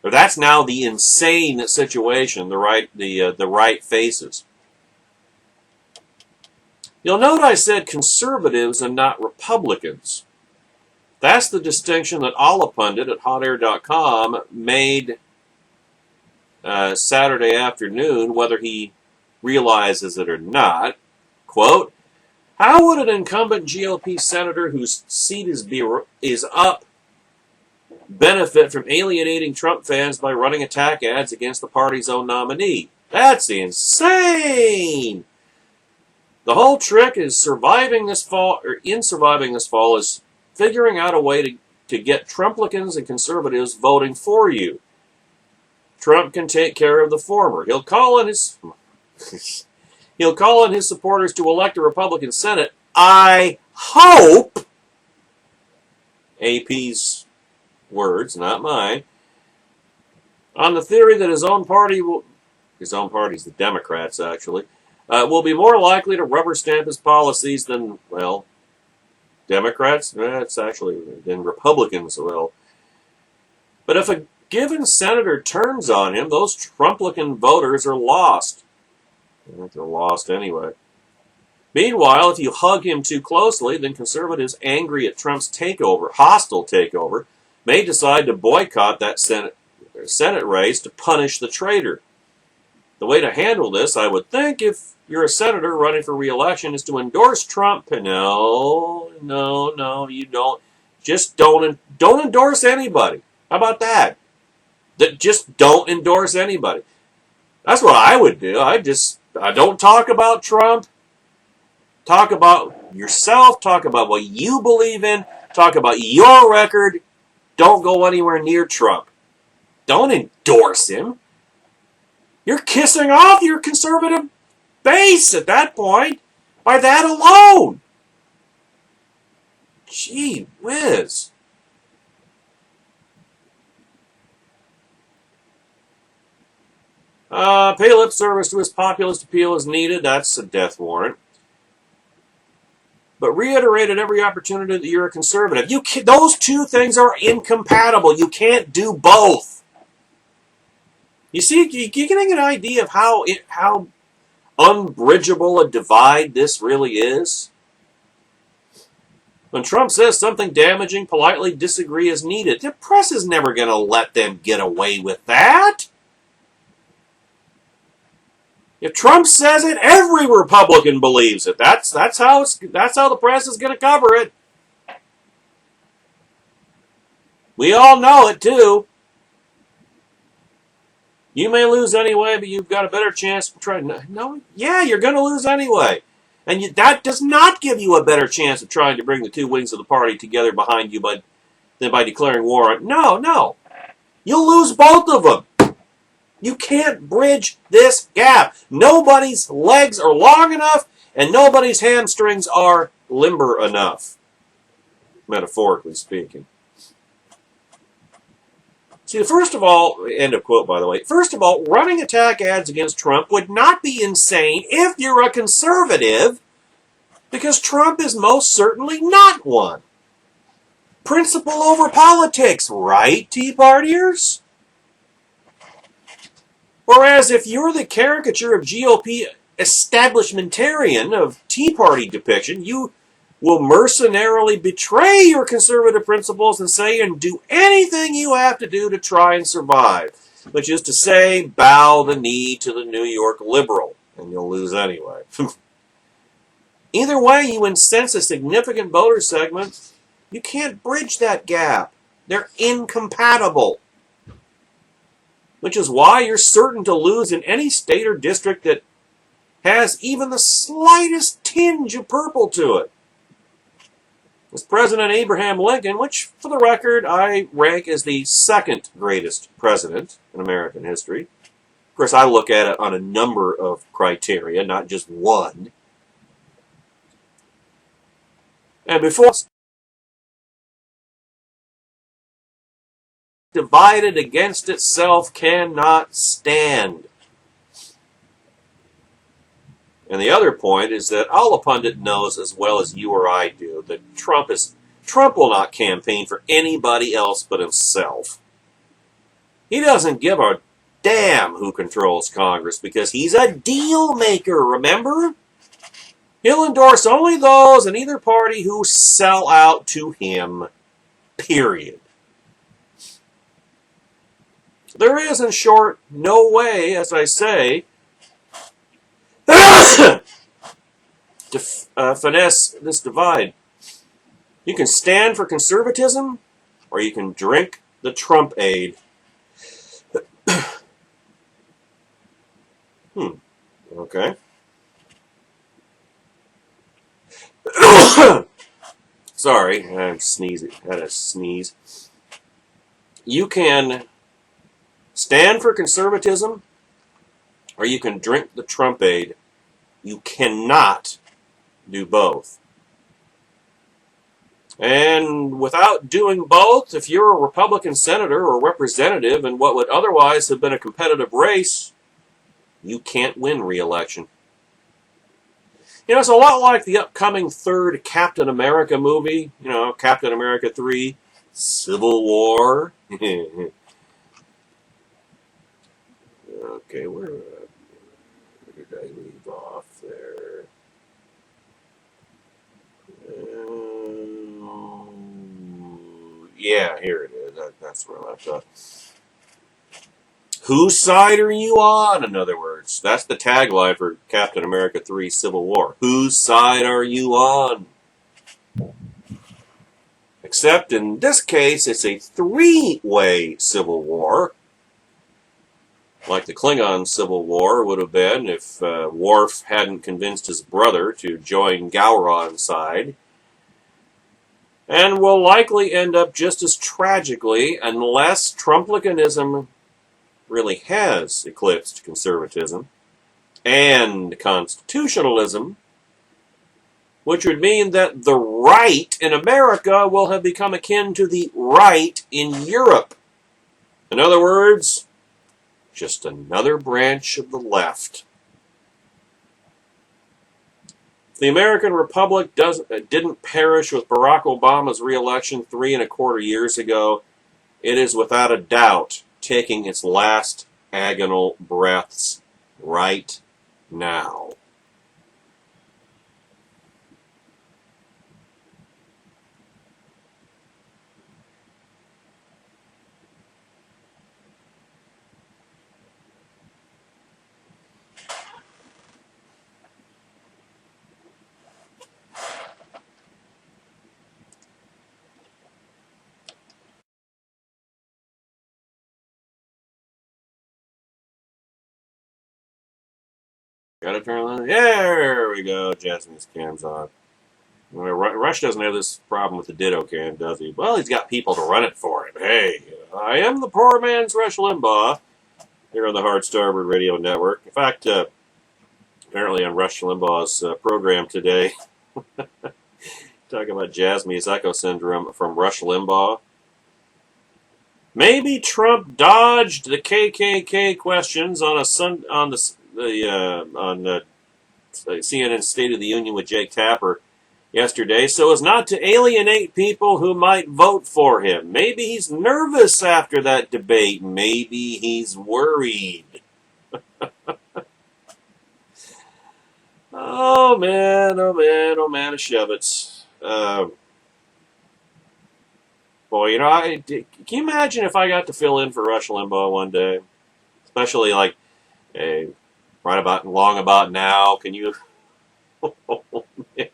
or that's now the insane situation the right faces. You'll note I said conservatives and not Republicans. That's the distinction that Olapundit at hotair.com made Saturday afternoon, whether he realizes it or not. Quote, "How would an incumbent GOP senator whose seat is up benefit from alienating Trump fans by running attack ads against the party's own nominee? That's insane! The whole trick is surviving this fall is figuring out a way to get Trumplicans and conservatives voting for you. Trump can take care of the former. He'll call on his supporters to elect a Republican Senate. I hope," AP's words, not mine, "on the theory that his own party's the Democrats actually, will be more likely to rubber stamp his policies than, well, Democrats? It's actually than Republicans will. But if a given senator turns on him, those Trumplican voters are lost. I think they're lost anyway. Meanwhile, if you hug him too closely, then conservatives angry at Trump's hostile takeover, may decide to boycott that Senate race to punish the traitor. The way to handle this, I would think, if you're a senator running for re-election, is to endorse Trump. No, you don't. Just don't endorse anybody. How about that? Just don't endorse anybody. That's what I would do. I don't talk about Trump. Talk about yourself. Talk about what you believe in. Talk about your record. Don't go anywhere near Trump. Don't endorse him. You're kissing off your conservative base at that point by that alone. Gee whiz. Pay lip service to his populist appeal is needed. That's a death warrant. But reiterate at every opportunity that you're a conservative. Those two things are incompatible. You can't do both. You see, you're getting an idea of how unbridgeable a divide this really is? When Trump says something damaging, politely disagree is needed. The press is never going to let them get away with that. If Trump says it, every Republican believes it. That's how the press is going to cover it. We all know it too. You may lose anyway, but you've got a better chance to try. No, yeah, you're going to lose anyway, and that does not give you a better chance of trying to bring the two wings of the party together behind you, than by declaring war on. No, you'll lose both of them. You can't bridge this gap. Nobody's legs are long enough, and nobody's hamstrings are limber enough, metaphorically speaking. See, first of all, end of quote, by the way, first of all, running attack ads against Trump would not be insane if you're a conservative, because Trump is most certainly not one. Principle over politics, right, Tea Partiers? Whereas if you're the caricature of GOP establishmentarian of Tea Party depiction, you will mercenarily betray your conservative principles and say and do anything you have to do to try and survive, which is to say, bow the knee to the New York liberal, and you'll lose anyway. Either way, you incense a significant voter segment. You can't bridge that gap. They're incompatible. Which is why you're certain to lose in any state or district that has even the slightest tinge of purple to it. As President Abraham Lincoln, which, for the record, I rank as the second greatest president in American history. Of course, I look at it on a number of criteria, not just one. And before divided against itself cannot stand. And the other point is that all a pundit knows as well as you or I do that Trump will not campaign for anybody else but himself. He doesn't give a damn who controls Congress because he's a deal maker, remember? He'll endorse only those in either party who sell out to him, period. There is, in short, no way, as I say, to finesse this divide. You can stand for conservatism, or you can drink the Trump aid. Okay. Sorry, I had a sneeze. You can stand for conservatism, or you can drink the Trump aid. You cannot do both. And without doing both, if you're a Republican senator or representative in what would otherwise have been a competitive race, you can't win re-election. You know, it's a lot like the upcoming third Captain America movie, Captain America 3, Civil War. Okay, where did I leave off there? Yeah, here it is. That's where I left off. Whose side are you on, in other words? That's the tagline for Captain America 3 Civil War. Whose side are you on? Except in this case, it's a three-way civil war. Like the Klingon Civil War would have been if Worf hadn't convinced his brother to join Gowron's side. And will likely end up just as tragically unless Trumplicanism really has eclipsed conservatism and constitutionalism, which would mean that the right in America will have become akin to the right in Europe. In other words, just another branch of the left. If the American Republic didn't perish with Barack Obama's re-election 3¼ years ago, it is without a doubt taking its last agonal breaths right now. Gotta turn on. There we go. Jasmine's cam's on. Rush doesn't have this problem with the Ditto cam, does he? Well, he's got people to run it for him. Hey, I am the poor man's Rush Limbaugh here on the Hard Starboard Radio Network. In fact, apparently on Rush Limbaugh's program today, talking about Jasmine's echo syndrome from Rush Limbaugh. Maybe Trump dodged the KKK questions on the CNN State of the Union with Jake Tapper yesterday, so as not to alienate people who might vote for him. Maybe he's nervous after that debate. Maybe he's worried. Oh man, oh man, oh man, Shevitz. Boy, you know, can you imagine if I got to fill in for Rush Limbaugh one day? Especially like, hey, long about now. Can you? Oh, man.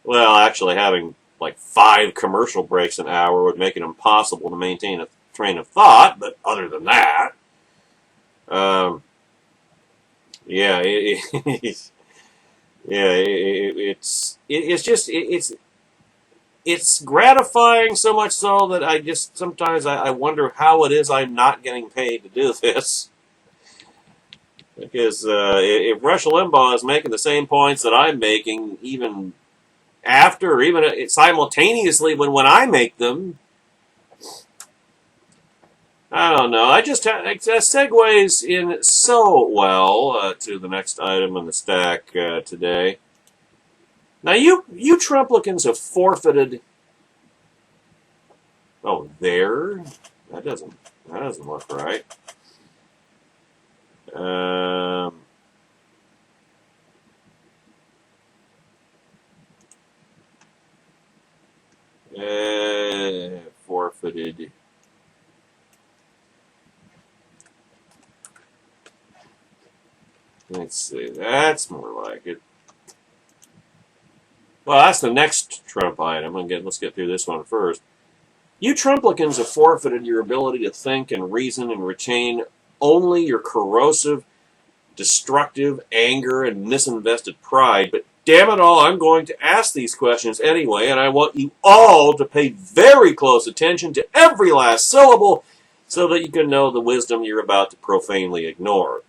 Well, actually, having like 5 commercial breaks an hour would make it impossible to maintain a train of thought. But other than that, yeah, it's gratifying so much so that I just sometimes I wonder how it is I'm not getting paid to do this. Because if Rush Limbaugh is making the same points that I'm making, even after, or even simultaneously when I make them, I don't know. It segues in so well to the next item on the stack today. Now, you Trumplicans have forfeited. Oh, there? That doesn't look right. Forfeited. Let's see. That's more like it. Well, that's the next Trump item. Let's get through this one first. You Trumplicans have forfeited your ability to think and reason and retain only your corrosive, destructive anger and misinvested pride. But damn it all, I'm going to ask these questions anyway, and I want you all to pay very close attention to every last syllable so that you can know the wisdom you're about to profanely ignore.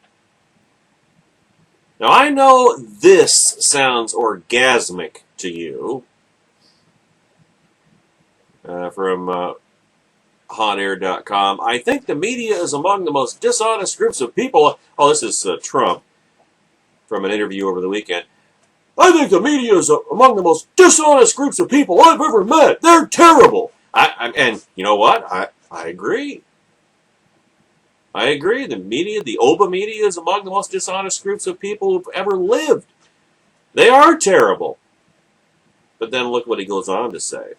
Now, I know this sounds orgasmic to you from hotair.com. I think the media is among the most dishonest groups of people. Oh, this is Trump from an interview over the weekend. I think the media is among the most dishonest groups of people I've ever met. They're terrible. And you know what? I agree. I agree. The media, the Oba media, is among the most dishonest groups of people who've ever lived. They are terrible. But then look what he goes on to say.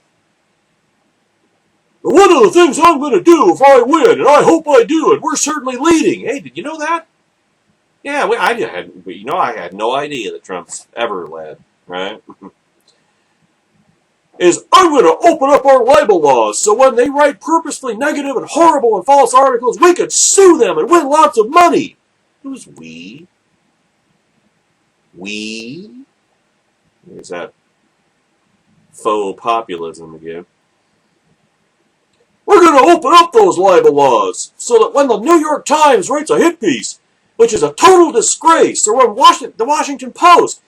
But one of the things I'm going to do if I win, and I hope I do, and we're certainly leading. Hey, did you know that? Yeah, I had no idea that Trump's ever led, right? Is I'm going to open up our libel laws so when they write purposely negative and horrible and false articles, we could sue them and win lots of money. Who's we? We? There's that faux populism again. We're going to open up those libel laws so that when the New York Times writes a hit piece, which is a total disgrace, or when the Washington Post,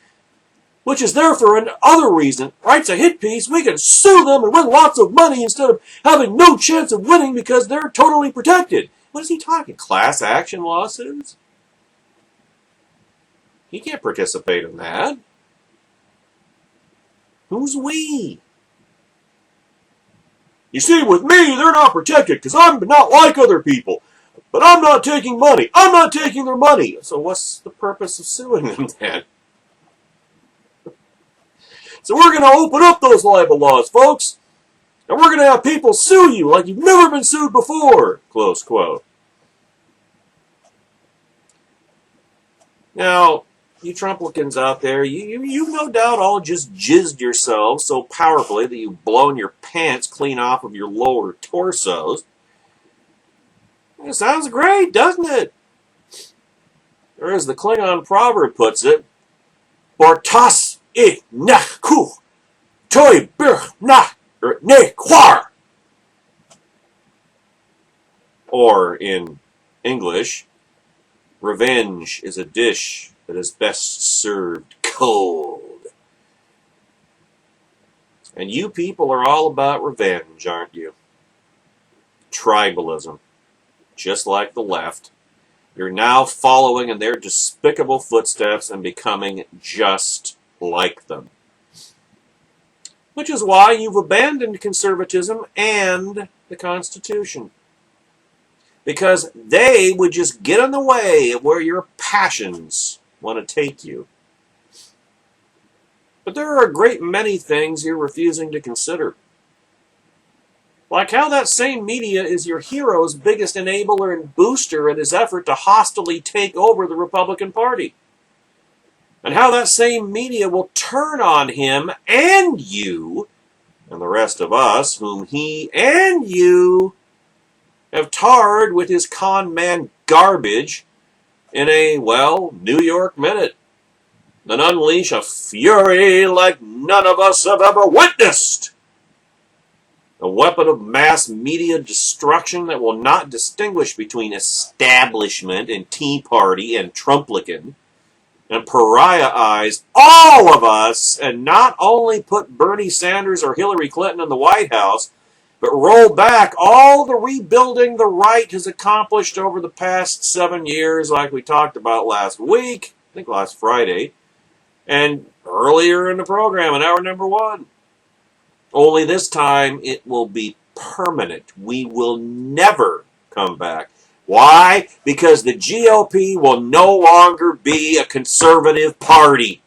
which is there for another reason, writes a hit piece, we can sue them and win lots of money instead of having no chance of winning because they're totally protected. What is he talking? Class action lawsuits? He can't participate in that. Who's we? You see, with me, they're not protected because I'm not like other people. But I'm not taking money. I'm not taking their money. So what's the purpose of suing them then? So we're going to open up those libel laws, folks. And we're going to have people sue you like you've never been sued before. Close quote. Now, you Trumplicans out there, you no doubt all just jizzed yourselves so powerfully that you've blown your pants clean off of your lower torsos. It sounds great, doesn't it? Or as the Klingon proverb puts it, Bortas I na ku toi bir na ne quar. Or in English, revenge is a dish that is best served cold. And you people are all about revenge, aren't you? Tribalism. Just like the left. You're now following in their despicable footsteps and becoming just like them. Which is why you've abandoned conservatism and the Constitution. Because they would just get in the way of where your passions want to take you. But there are a great many things you're refusing to consider. Like how that same media is your hero's biggest enabler and booster in his effort to hostilely take over the Republican Party. And how that same media will turn on him and you, and the rest of us, whom he and you have tarred with his con man garbage in a, New York Minute, and unleash a fury like none of us have ever witnessed. A weapon of mass media destruction that will not distinguish between establishment and Tea Party and Trumplican, and pariah-eyes all of us, and not only put Bernie Sanders or Hillary Clinton in the White House, but roll back all the rebuilding the right has accomplished over the past 7 years, like we talked about last week, I think last Friday, and earlier in the program in hour number 1. Only this time it will be permanent. We will never come back. Why? Because the GOP will no longer be a conservative party.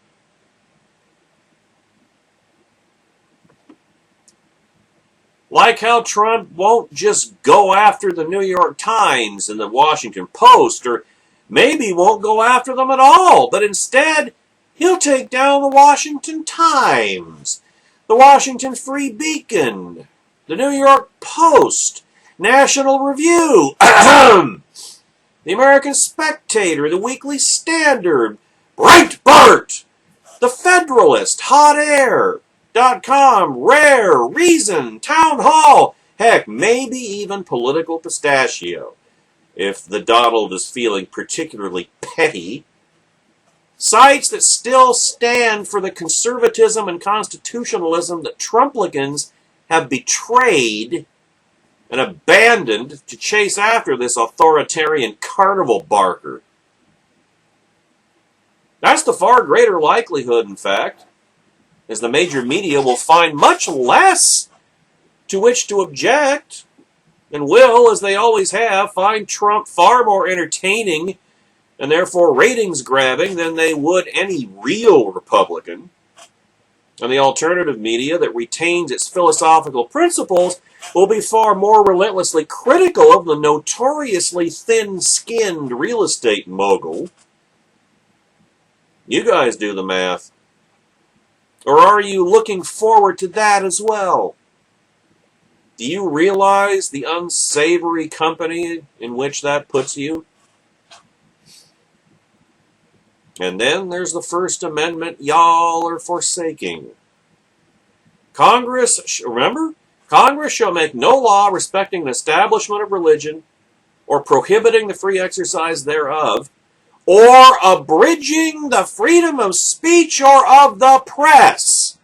Like how Trump won't just go after the New York Times and the Washington Post, or maybe won't go after them at all, but instead he'll take down the Washington Times, the Washington Free Beacon, the New York Post, National Review, the American Spectator, the Weekly Standard, Breitbart, the Federalist, Hot Air.com, Rare, Reason, Town Hall, heck, maybe even Political Pistachio, if the Donald is feeling particularly petty. Sites that still stand for the conservatism and constitutionalism that Trumplicans have betrayed and abandoned to chase after this authoritarian carnival barker. That's the far greater likelihood, in fact, as the major media will find much less to which to object, and will, as they always have, find Trump far more entertaining and therefore ratings-grabbing than they would any real Republican. And the alternative media that retains its philosophical principles will be far more relentlessly critical of the notoriously thin-skinned real estate mogul. You guys do the math. Or are you looking forward to that as well? Do you realize the unsavory company in which that puts you? And then there's the First Amendment y'all are forsaking. Congress, remember? Congress shall make no law respecting the establishment of religion or prohibiting the free exercise thereof, or abridging the freedom of speech or of the press,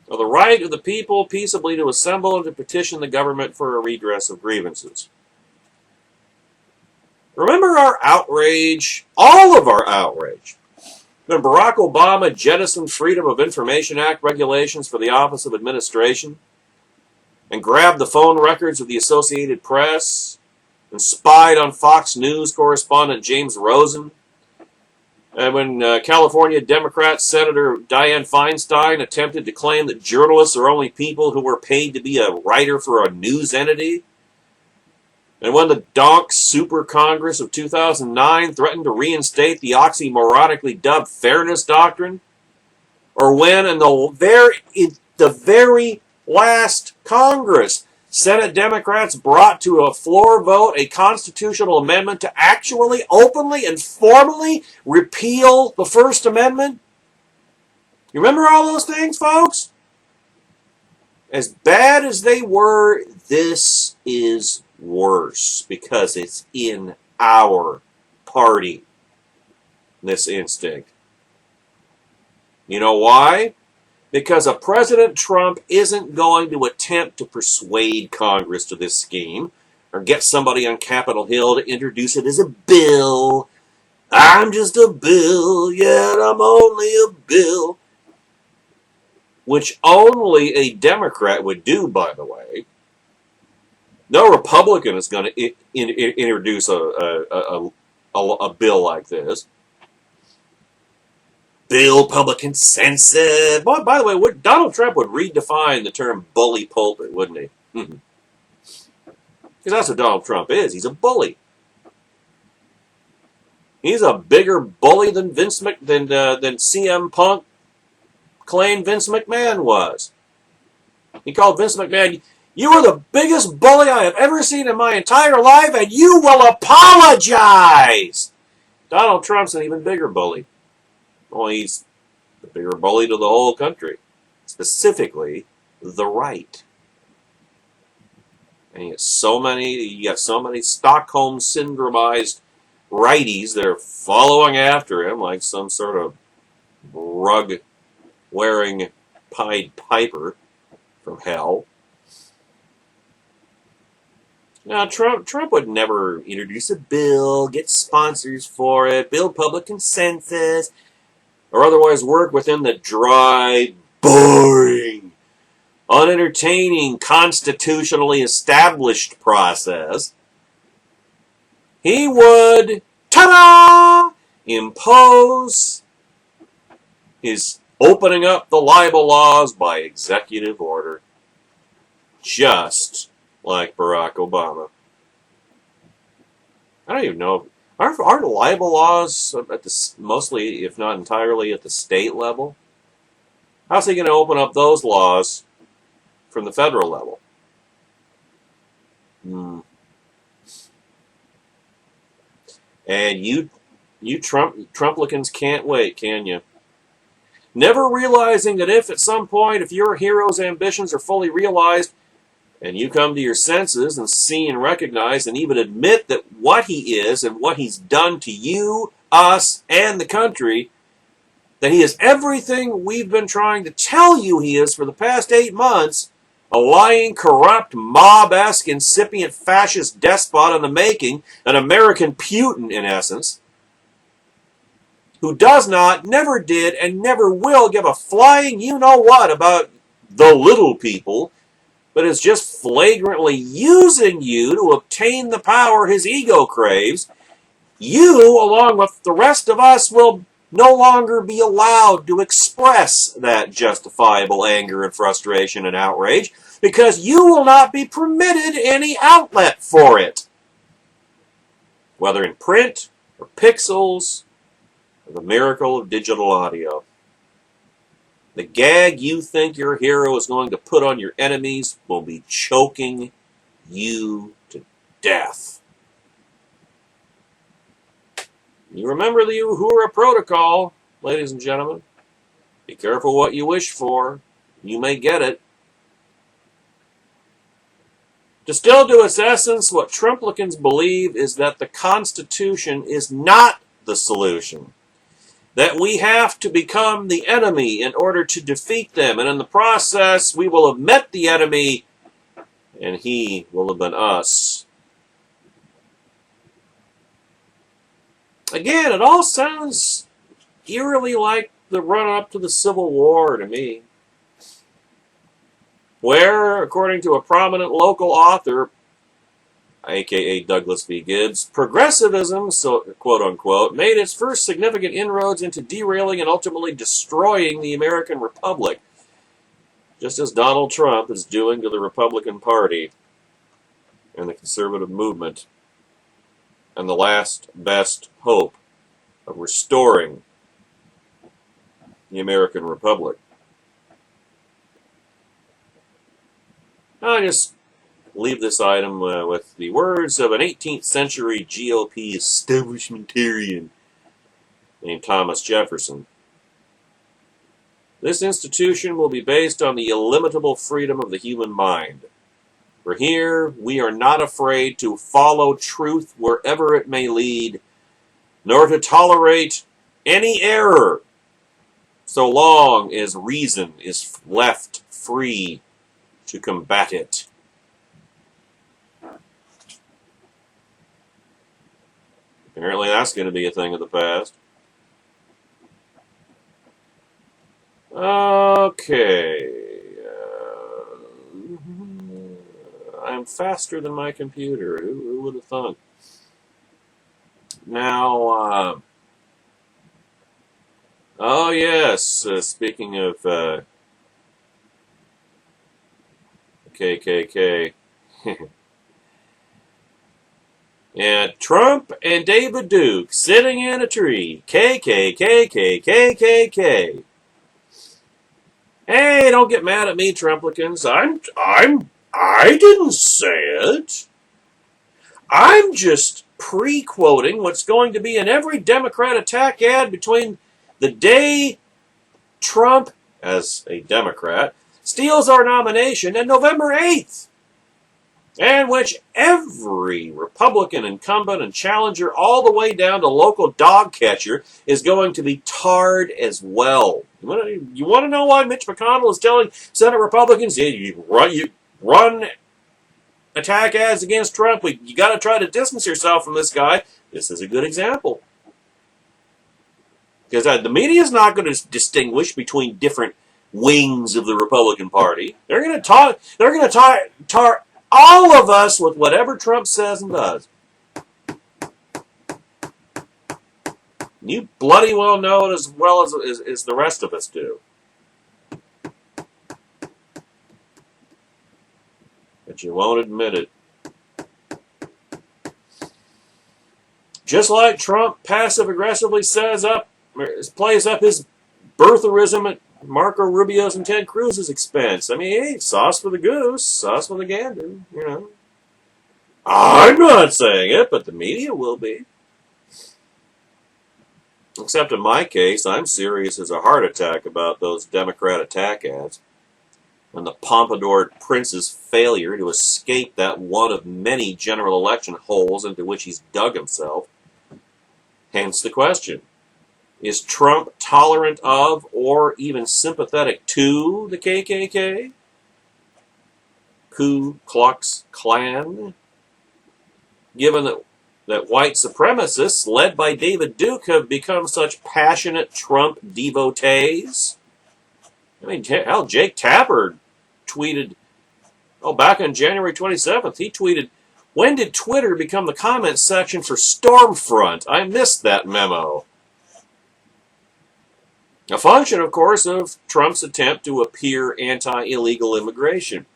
or the right of the people peaceably to assemble and to petition the government for a redress of grievances. Remember our outrage, all of our outrage, when Barack Obama jettisoned Freedom of Information Act regulations for the Office of Administration and grabbed the phone records of the Associated Press and spied on Fox News correspondent James Rosen, and when California Democrat Senator Dianne Feinstein attempted to claim that journalists are only people who were paid to be a writer for a news entity, and when the Donk Super Congress of 2009 threatened to reinstate the oxymoronically dubbed Fairness Doctrine, or when in the very last Congress, Senate Democrats brought to a floor vote a constitutional amendment to actually, openly, and formally repeal the First Amendment. You remember all those things, folks? As bad as they were, this is worse because it's in our party, this instinct. You know why? Because a President Trump isn't going to attempt to persuade Congress to this scheme or get somebody on Capitol Hill to introduce it as a bill. I'm just a bill, yet I'm only a bill. Which only a Democrat would do, by the way. No Republican is going to introduce a bill like this. Bill public consensus. By the way, Donald Trump would redefine the term bully pulpit, wouldn't he? Because that's what Donald Trump is. He's a bully. He's a bigger bully than than CM Punk claimed Vince McMahon was. He called Vince McMahon, "You are the biggest bully I have ever seen in my entire life, and you will apologize." Donald Trump's an even bigger bully. Well, he's the bigger bully to the whole country, specifically the right. And you got so many Stockholm syndromized righties that are following after him like some sort of rug-wearing Pied Piper from hell. Now, Trump would never introduce a bill, get sponsors for it, build public consensus, or otherwise work within the dry, boring, unentertaining, constitutionally established process. He would, ta-da, impose his opening up the libel laws by executive order, just like Barack Obama. I don't even know. Aren't libel laws at mostly, if not entirely, at the state level? How's he going to open up those laws from the federal level? And you Trumplicans can't wait, can you? Never realizing that if your hero's ambitions are fully realized, and you come to your senses and see and recognize and even admit that what he is and what he's done to you, us, and the country, that he is everything we've been trying to tell you he is for the past 8 months, a lying, corrupt, mob-esque, incipient fascist despot in the making, an American Putin in essence, who does not, never did, and never will give a flying you-know-what about the little people, but is just flagrantly using you to obtain the power his ego craves, you, along with the rest of us, will no longer be allowed to express that justifiable anger and frustration and outrage, because you will not be permitted any outlet for it, whether in print or pixels or the miracle of digital audio. The gag you think your hero is going to put on your enemies will be choking you to death. You remember the Uhura Protocol, ladies and gentlemen. Be careful what you wish for. You may get it. Distilled to its essence, what Trumplicans believe is that the Constitution is not the solution. That we have to become the enemy in order to defeat them, and in the process we will have met the enemy and he will have been us. Again, it all sounds eerily like the run-up to the Civil War to me, where, according to a prominent local author, aka Douglas V. Gibbs, progressivism, so quote-unquote, made its first significant inroads into derailing and ultimately destroying the American Republic, just as Donald Trump is doing to the Republican Party and the conservative movement, and the last best hope of restoring the American Republic. I just leave this item with the words of an 18th century GOP establishmentarian named Thomas Jefferson. This institution will be based on the illimitable freedom of the human mind. For here we are not afraid to follow truth wherever it may lead, nor to tolerate any error, so long as reason is left free to combat it. Apparently that's going to be a thing of the past. Okay. I'm faster than my computer. Who would have thought? Now, oh yes, speaking of KKK. And Trump and David Duke sitting in a tree. KKKKKKK. Hey, don't get mad at me, Trumplicans. I didn't say it. I'm just pre-quoting what's going to be in every Democrat attack ad between the day Trump, as a Democrat, steals our nomination and November 8th. And which every Republican incumbent and challenger all the way down to local dog catcher is going to be tarred as well. You want to know why Mitch McConnell is telling Senate Republicans, you run attack ads against Trump, you got to try to distance yourself from this guy? This is a good example. Because the media is not going to distinguish between different wings of the Republican Party. They're going to tar all of us with whatever Trump says and does. You bloody well know it as well as the rest of us do. But you won't admit it. Just like Trump passive-aggressively plays up his birtherism at Marco Rubio's and Ted Cruz's expense. I mean, hey, sauce for the goose, sauce for the gander, you know. I'm not saying it, but the media will be. Except in my case, I'm serious as a heart attack about those Democrat attack ads and the Pompadour Prince's failure to escape that one of many general election holes into which he's dug himself. Hence the question. Is Trump tolerant of or even sympathetic to the KKK? Ku Klux Klan? Given that white supremacists, led by David Duke, have become such passionate Trump devotees? I mean, hell, Jake Tapper tweeted, back on January 27th, he tweeted, "When did Twitter become the comment section for Stormfront? I missed that memo." A function, of course, of Trump's attempt to appear anti-illegal immigration.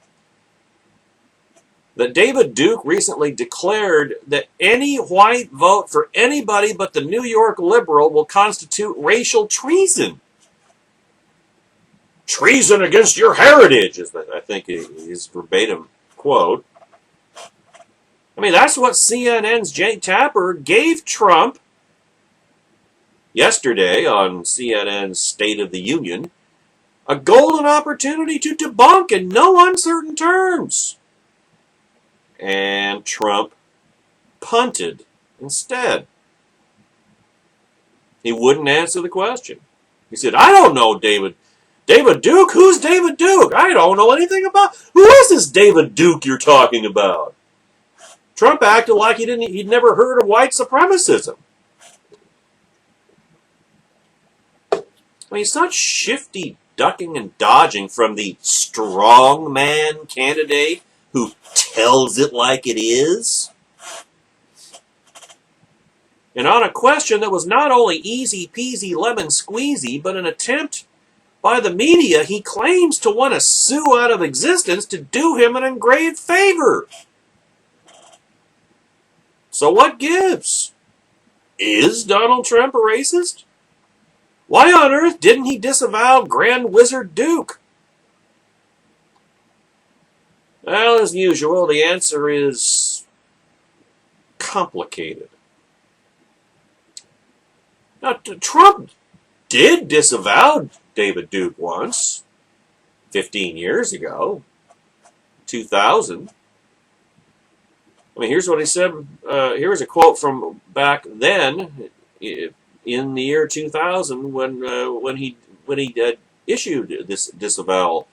That David Duke recently declared that any white vote for anybody but the New York liberal will constitute racial treason. Treason against your heritage, is I think his verbatim quote. I mean, that's what CNN's Jake Tapper gave Trump yesterday on CNN's State of the Union, a golden opportunity to debunk in no uncertain terms. and Trump punted instead. He wouldn't answer the question. He said, I don't know David Duke? Who's David Duke? I don't know anything about. Who is this David Duke you're talking about? Trump acted like he'd never heard of white supremacism. I mean, he's not shifty ducking and dodging from the strongman candidate who tells it like it is. And on a question that was not only easy peasy lemon squeezy, but an attempt by the media he claims to want to sue out of existence to do him an engraved favor. So what gives? Is Donald Trump a racist? Why on earth didn't he disavow Grand Wizard Duke? Well, as usual, the answer is complicated. Now, Trump did disavow David Duke once, 15 years ago, 2000. I mean, here's what he said. Here's a quote from back then, in the year 2000, when he issued this disavowal.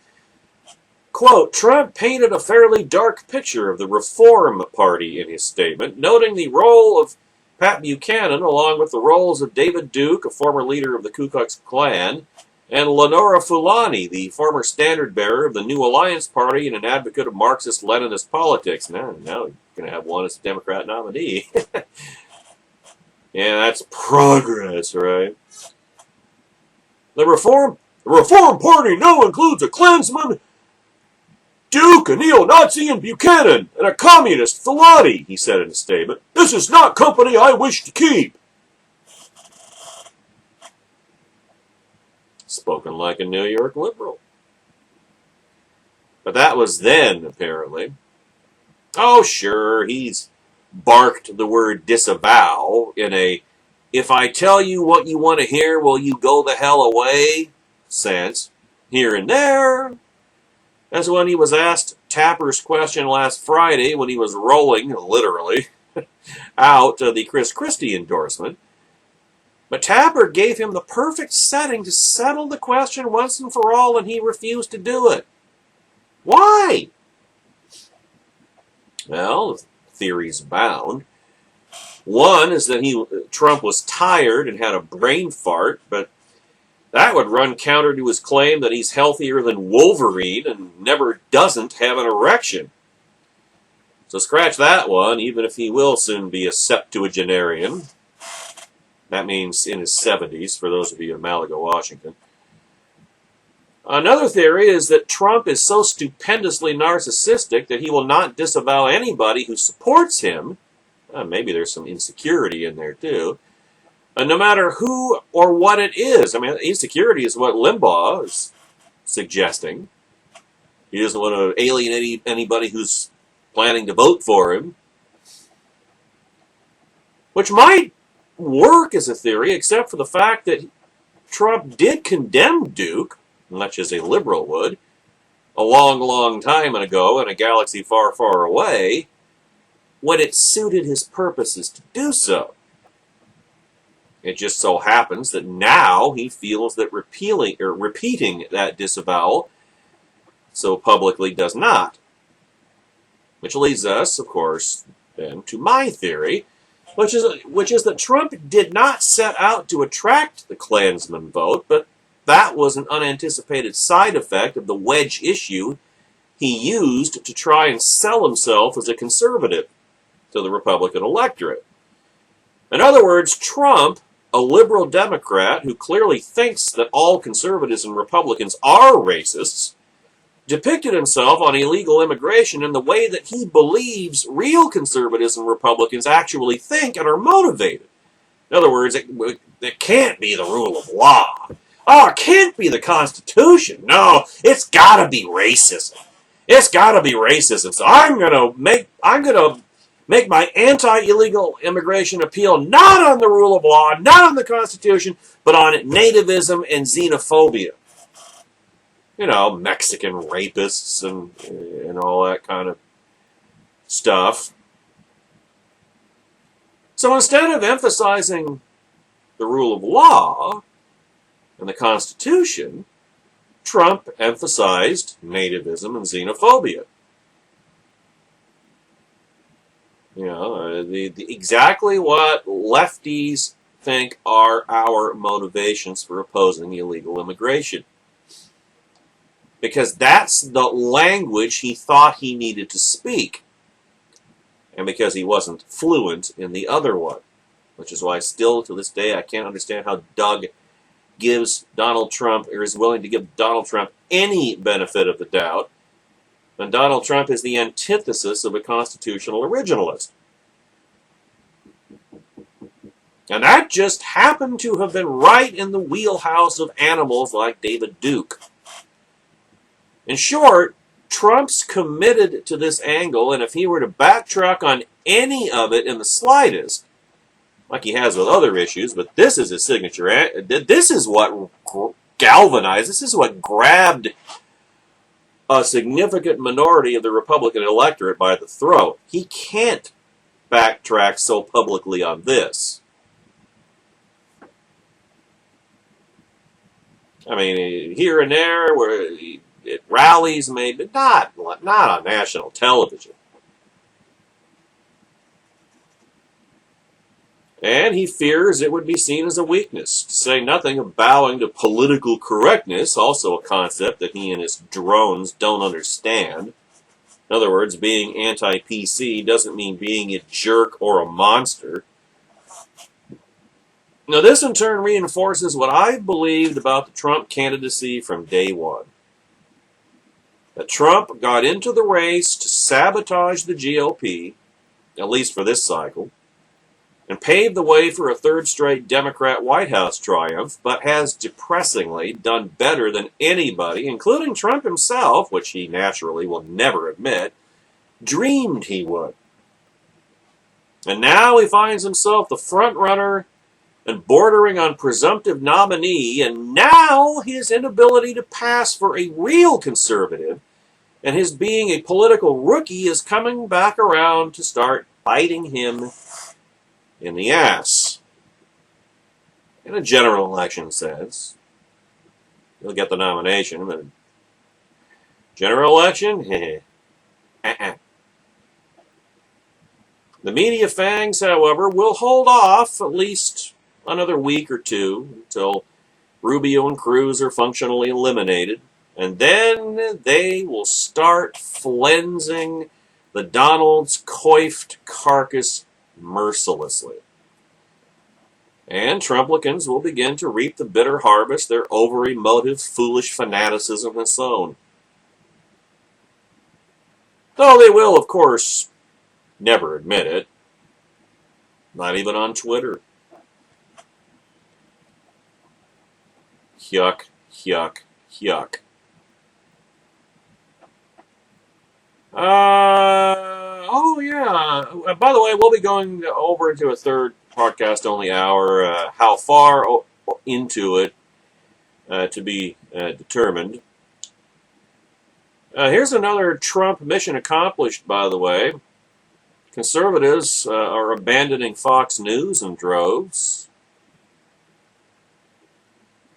Quote, Trump painted a fairly dark picture of the Reform Party in his statement, noting the role of Pat Buchanan, along with the roles of David Duke, a former leader of the Ku Klux Klan, and Lenora Fulani, the former standard-bearer of the New Alliance Party and an advocate of Marxist-Leninist politics. Now you're going to have one as a Democrat nominee. Yeah, that's progress, right? The Reform Party now includes a Klansman, Duke, a neo-Nazi, and Buchanan, and a communist, Fulani, he said in a statement. This is not company I wish to keep. Spoken like a New York liberal. But that was then, apparently. Oh, sure, he's barked the word disavow in a, if I tell you what you want to hear, will you go the hell away sense, here and there. As when he was asked Tapper's question last Friday when he was rolling, literally, out the Chris Christie endorsement. But Tapper gave him the perfect setting to settle the question once and for all, and he refused to do it. Why? Well, theories abound. One is that Trump was tired and had a brain fart, but that would run counter to his claim that he's healthier than Wolverine and never doesn't have an erection. So scratch that one, even if he will soon be a septuagenarian. That means in his 70s, for those of you in Malaga, Washington. Another theory is that Trump is so stupendously narcissistic that he will not disavow anybody who supports him. Maybe there's some insecurity in there, too. No matter who or what it is. I mean, insecurity is what Limbaugh is suggesting. He doesn't want to alienate anybody who's planning to vote for him. Which might work as a theory, except for the fact that Trump did condemn Duke, much as a liberal would, a long, long time ago in a galaxy far, far away, when it suited his purposes to do so. It just so happens that now he feels that repeating that disavowal so publicly does not. Which leads us, of course, then to my theory, which is that Trump did not set out to attract the Klansman vote, but that was an unanticipated side effect of the wedge issue he used to try and sell himself as a conservative to the Republican electorate. In other words, Trump, a liberal Democrat who clearly thinks that all conservatives and Republicans are racists, depicted himself on illegal immigration in the way that he believes real conservatives and Republicans actually think and are motivated. In other words, it can't be the rule of law. Oh, it can't be the Constitution. No, it's got to be racism. It's got to be racism. So I'm gonna make my anti-illegal immigration appeal not on the rule of law, not on the Constitution, but on nativism and xenophobia. You know, Mexican rapists and all that kind of stuff. So instead of emphasizing the rule of law and the Constitution, Trump emphasized nativism and xenophobia. You know, exactly what lefties think are our motivations for opposing illegal immigration. Because that's the language he thought he needed to speak. And because he wasn't fluent in the other one. Which is why still to this day I can't understand how Doug gives Donald Trump, or is willing to give Donald Trump any benefit of the doubt, when Donald Trump is the antithesis of a constitutional originalist. And that just happened to have been right in the wheelhouse of animals like David Duke. In short, Trump's committed to this angle, and if he were to backtrack on any of it in the slightest, like he has with other issues, but this is his signature. This is what galvanized, this is what grabbed a significant minority of the Republican electorate by the throat. He can't backtrack so publicly on this. I mean, here and there, where it rallies, maybe, not on national television. And he fears it would be seen as a weakness, to say nothing of bowing to political correctness, also a concept that he and his drones don't understand. In other words, being anti-PC doesn't mean being a jerk or a monster. Now, this in turn reinforces what I've believed about the Trump candidacy from day one. That Trump got into the race to sabotage the GOP, at least for this cycle, and paved the way for a third straight Democrat White House triumph, but has depressingly done better than anybody, including Trump himself, which he naturally will never admit, dreamed he would. And now he finds himself the front runner and bordering on presumptive nominee, and now his inability to pass for a real conservative and his being a political rookie is coming back around to start biting him in the ass. In a general election sense, he'll get the nomination, but general election, The media fangs, however, will hold off at least another week or two until Rubio and Cruz are functionally eliminated, and then they will start flensing the Donald's coiffed carcass mercilessly. And Trumplicans will begin to reap the bitter harvest their over-emotive, foolish fanaticism has sown. Though they will, of course, never admit it. Not even on Twitter. Yuck, yuck, yuck. Oh, yeah. By the way, we'll be going over into a third podcast-only hour. How far into it to be determined. Here's another Trump mission accomplished, by the way. Conservatives are abandoning Fox News in droves.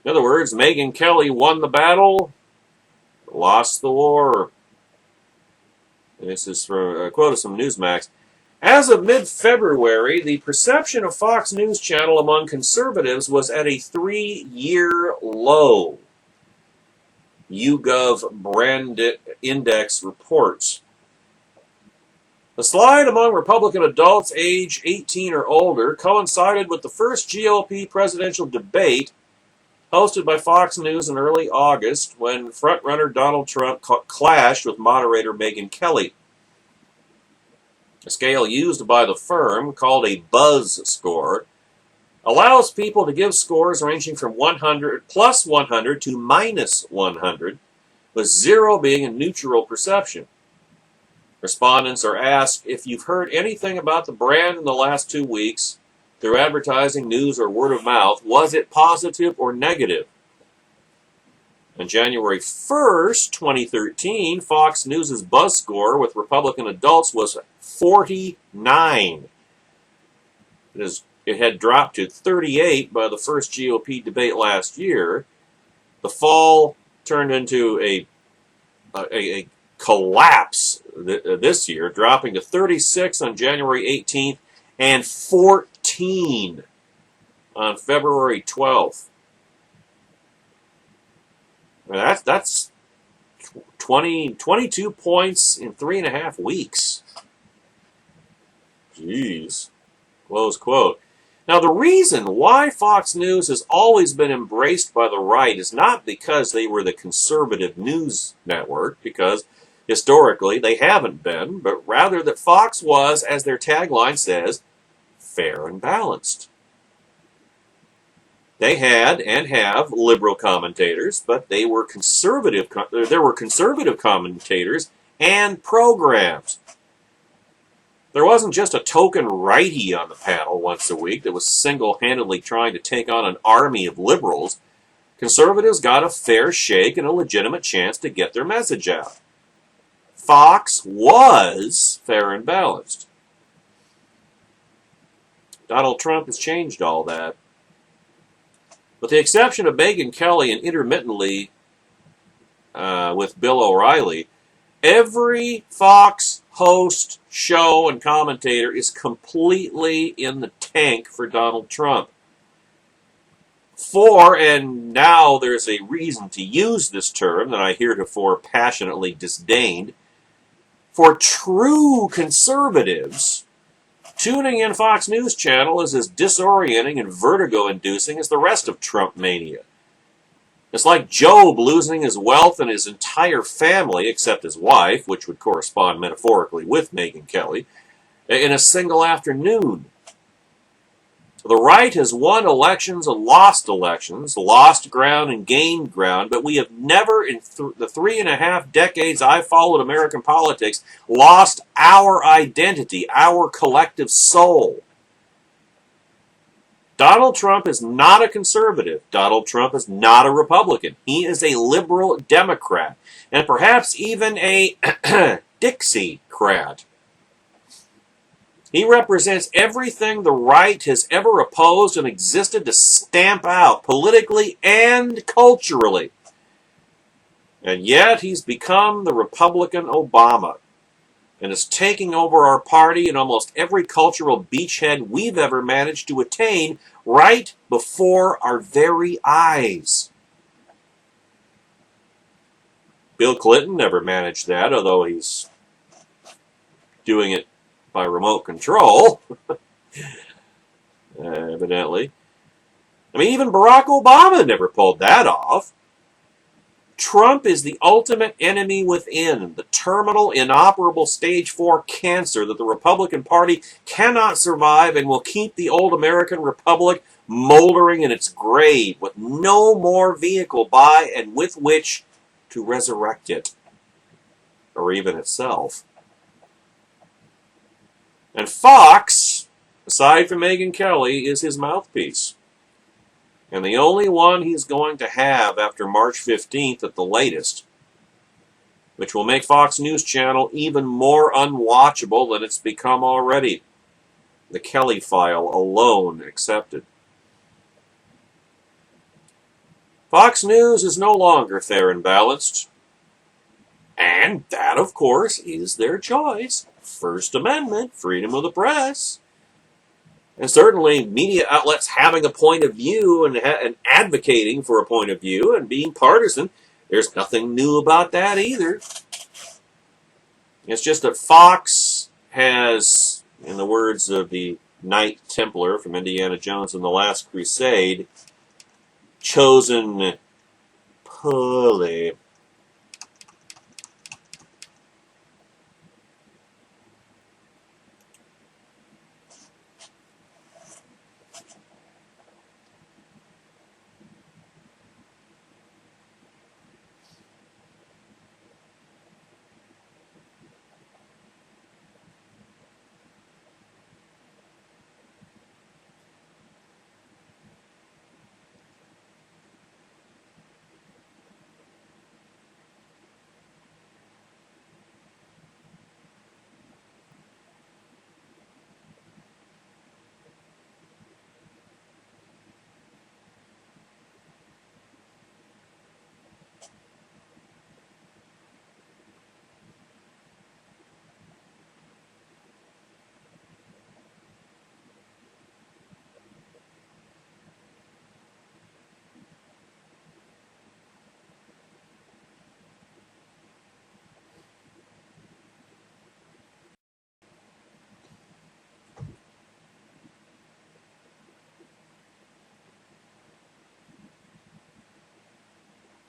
In other words, Megyn Kelly won the battle, lost the war. This is from a quote of some Newsmax. As of mid-February, the perception of Fox News Channel among conservatives was at a 3-year low. YouGov Brand Index reports. The slide among Republican adults age 18 or older coincided with the first GOP presidential debate hosted by Fox News in early August when frontrunner Donald Trump clashed with moderator Megyn Kelly. A scale used by the firm, called a buzz score, allows people to give scores ranging from 100 plus 100 to minus 100, with 0 being a neutral perception. Respondents are asked if you've heard anything about the brand in the last 2 weeks, through advertising, news, or word of mouth. Was it positive or negative? On January 1st, 2013, Fox News' buzz score with Republican adults was 49. It had dropped to 38 by the first GOP debate last year. The fall turned into a collapse this year, dropping to 36 on January 18th and 14 on February 12th. That's 22 points in 3.5 weeks. Jeez. Close quote. Now, the reason why Fox News has always been embraced by the right is not because they were the conservative news network, because historically they haven't been, but rather that Fox was, as their tagline says, fair and balanced. They had and have liberal commentators, but there were conservative commentators and programs. There wasn't just a token righty on the panel once a week that was single-handedly trying to take on an army of liberals. Conservatives got a fair shake and a legitimate chance to get their message out. Fox was fair and balanced. Donald Trump has changed all that. With the exception of Megyn Kelly and intermittently with Bill O'Reilly, every Fox host, show, and commentator is completely in the tank for Donald Trump. And now there's a reason to use this term that I heretofore passionately disdained, for true conservatives, tuning in Fox News Channel is as disorienting and vertigo-inducing as the rest of Trump mania. It's like Job losing his wealth and his entire family, except his wife, which would correspond metaphorically with Megyn Kelly, in a single afternoon. The right has won elections and lost ground and gained ground, but we have never, in the 3.5 decades I've followed American politics, lost our identity, our collective soul. Donald Trump is not a conservative. Donald Trump is not a Republican. He is a liberal Democrat, and perhaps even a Dixiecrat. He represents everything the right has ever opposed and existed to stamp out, politically and culturally. And yet he's become the Republican Obama, and is taking over our party in almost every cultural beachhead we've ever managed to attain right before our very eyes. Bill Clinton never managed that, although he's doing it by remote control, evidently. I mean, even Barack Obama never pulled that off. Trump is the ultimate enemy within, the terminal, inoperable stage 4 cancer that the Republican Party cannot survive and will keep the old American Republic moldering in its grave with no more vehicle by and with which to resurrect it, or even itself. And Fox, aside from Megyn Kelly, is his mouthpiece. And the only one he's going to have after March 15th at the latest, which will make Fox News Channel even more unwatchable than it's become already. The Kelly file alone accepted. Fox News is no longer fair and balanced. And that, of course, is their choice. First Amendment, freedom of the press. And certainly media outlets having a point of view and advocating for a point of view and being partisan, there's nothing new about that either. It's just that Fox has, in the words of the Knight Templar from Indiana Jones and the Last Crusade, chosen poorly.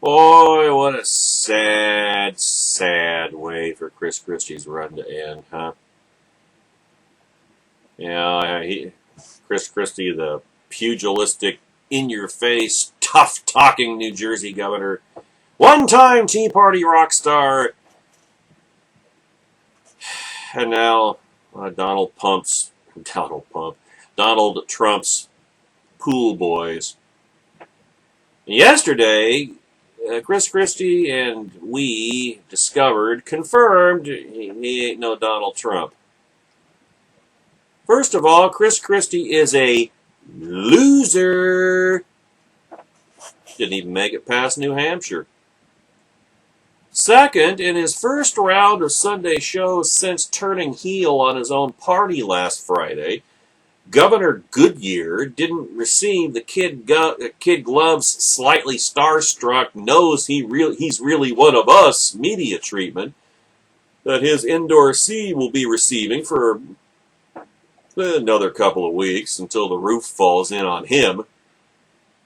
Boy, what a sad, sad way for Chris Christie's run to end, huh? Yeah, Chris Christie, the pugilistic, in-your-face, tough-talking New Jersey governor, one-time Tea Party rock star, and now Donald Trump's pool boys. Yesterday, Chris Christie and we confirmed he ain't no Donald Trump. First of all, Chris Christie is a loser. Didn't even make it past New Hampshire. Second, in his first round of Sunday shows since turning heel on his own party last Friday, Governor Goodyear didn't receive the Kid Glove's slightly starstruck knows he's really one of us media treatment that his endorsee will be receiving for another couple of weeks until the roof falls in on him,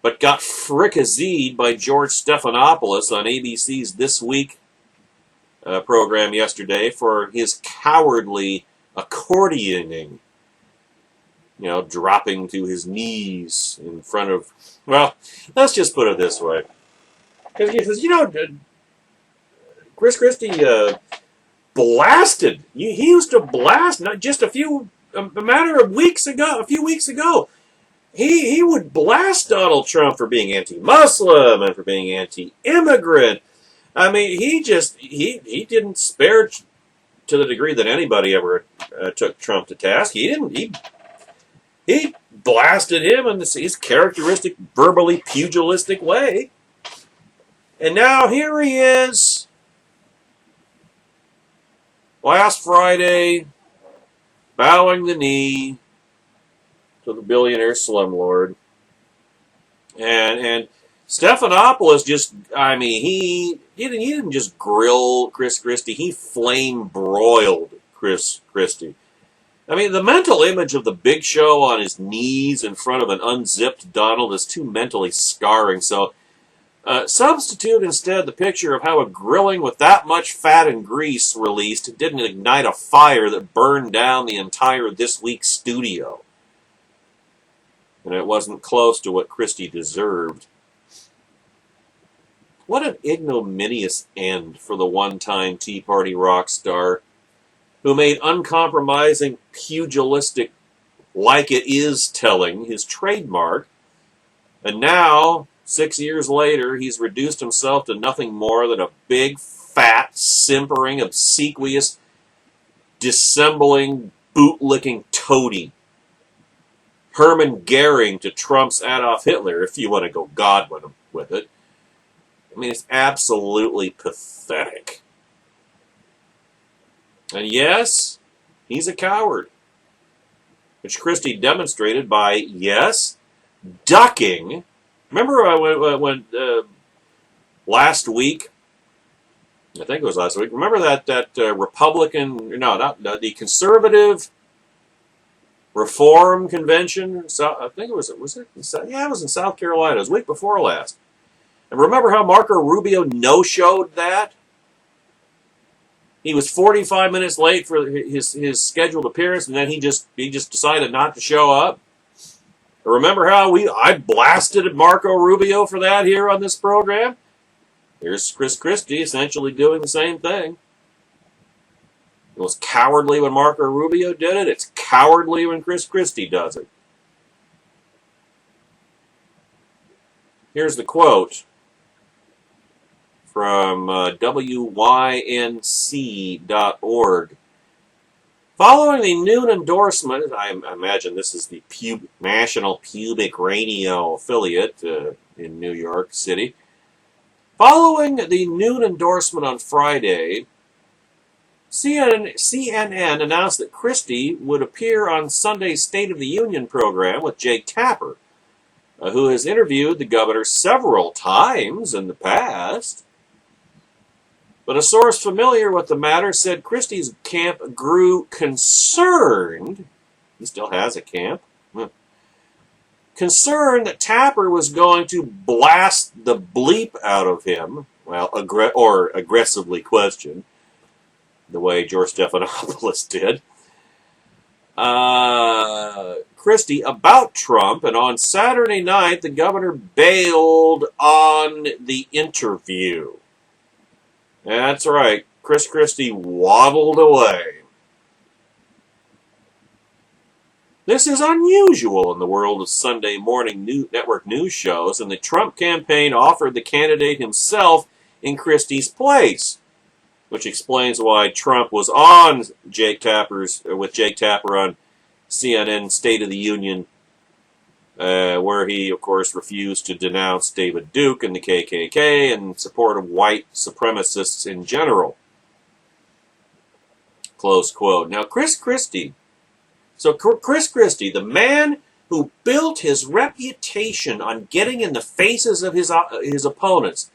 but got fricasseed by George Stephanopoulos on ABC's This Week program yesterday for his cowardly accordioning. Dropping to his knees in front of, well, let's just put it this way. Because, Chris Christie blasted. He used to blast, not just a few weeks ago. He would blast Donald Trump for being anti-Muslim and for being anti-immigrant. I mean, he didn't spare to the degree that anybody ever took Trump to task. He blasted him in his characteristic, verbally pugilistic way. And now here he is, last Friday, bowing the knee to the billionaire slumlord. And Stephanopoulos he didn't just grill Chris Christie, he flame broiled Chris Christie. I mean, the mental image of the Big Show on his knees in front of an unzipped Donald is too mentally scarring. So substitute instead the picture of how a grilling with that much fat and grease released didn't ignite a fire that burned down the entire This Week studio. And it wasn't close to what Christie deserved. What an ignominious end for the one-time Tea Party rock star who made uncompromising, pugilistic, like-it-is telling his trademark, and now, 6 years later, he's reduced himself to nothing more than a big, fat, simpering, obsequious, dissembling, boot-licking toady. Hermann Goering to Trump's Adolf Hitler, if you want to go Godwin with it. I mean, it's absolutely pathetic. And yes, he's a coward, which Christie demonstrated by, yes, ducking. Remember when last week, I think it was last week, remember that Republican, no, not the Conservative Reform Convention? So, I think it was it was in South Carolina. It was the week before last. And remember how Marco Rubio no-showed that? He was 45 minutes late for his scheduled appearance, and then he just decided not to show up. Remember how I blasted Marco Rubio for that here on this program? Here's Chris Christie essentially doing the same thing. It was cowardly when Marco Rubio did it. It's cowardly when Chris Christie does it. Here's the quote from wync.org. Following the noon endorsement, I imagine this is the National Public Radio affiliate in New York City. Following the noon endorsement on Friday, CNN announced that Christie would appear on Sunday's State of the Union program with Jake Tapper, who has interviewed the governor several times in the past. But a source familiar with the matter said Christie's camp grew concerned. He still has a camp. concerned that Tapper was going to blast the bleep out of him, well, or aggressively question, the way George Stephanopoulos did, Christie about Trump, and on Saturday night, the governor bailed on the interview. That's right, Chris Christie waddled away. This is unusual in the world of Sunday morning network news shows, and the Trump campaign offered the candidate himself in Christie's place, which explains why Trump was on with Jake Tapper on CNN State of the Union, where he, of course, refused to denounce David Duke and the KKK in support of white supremacists in general. Close quote. Now, Chris Christie, the man who built his reputation on getting in the faces of his opponents,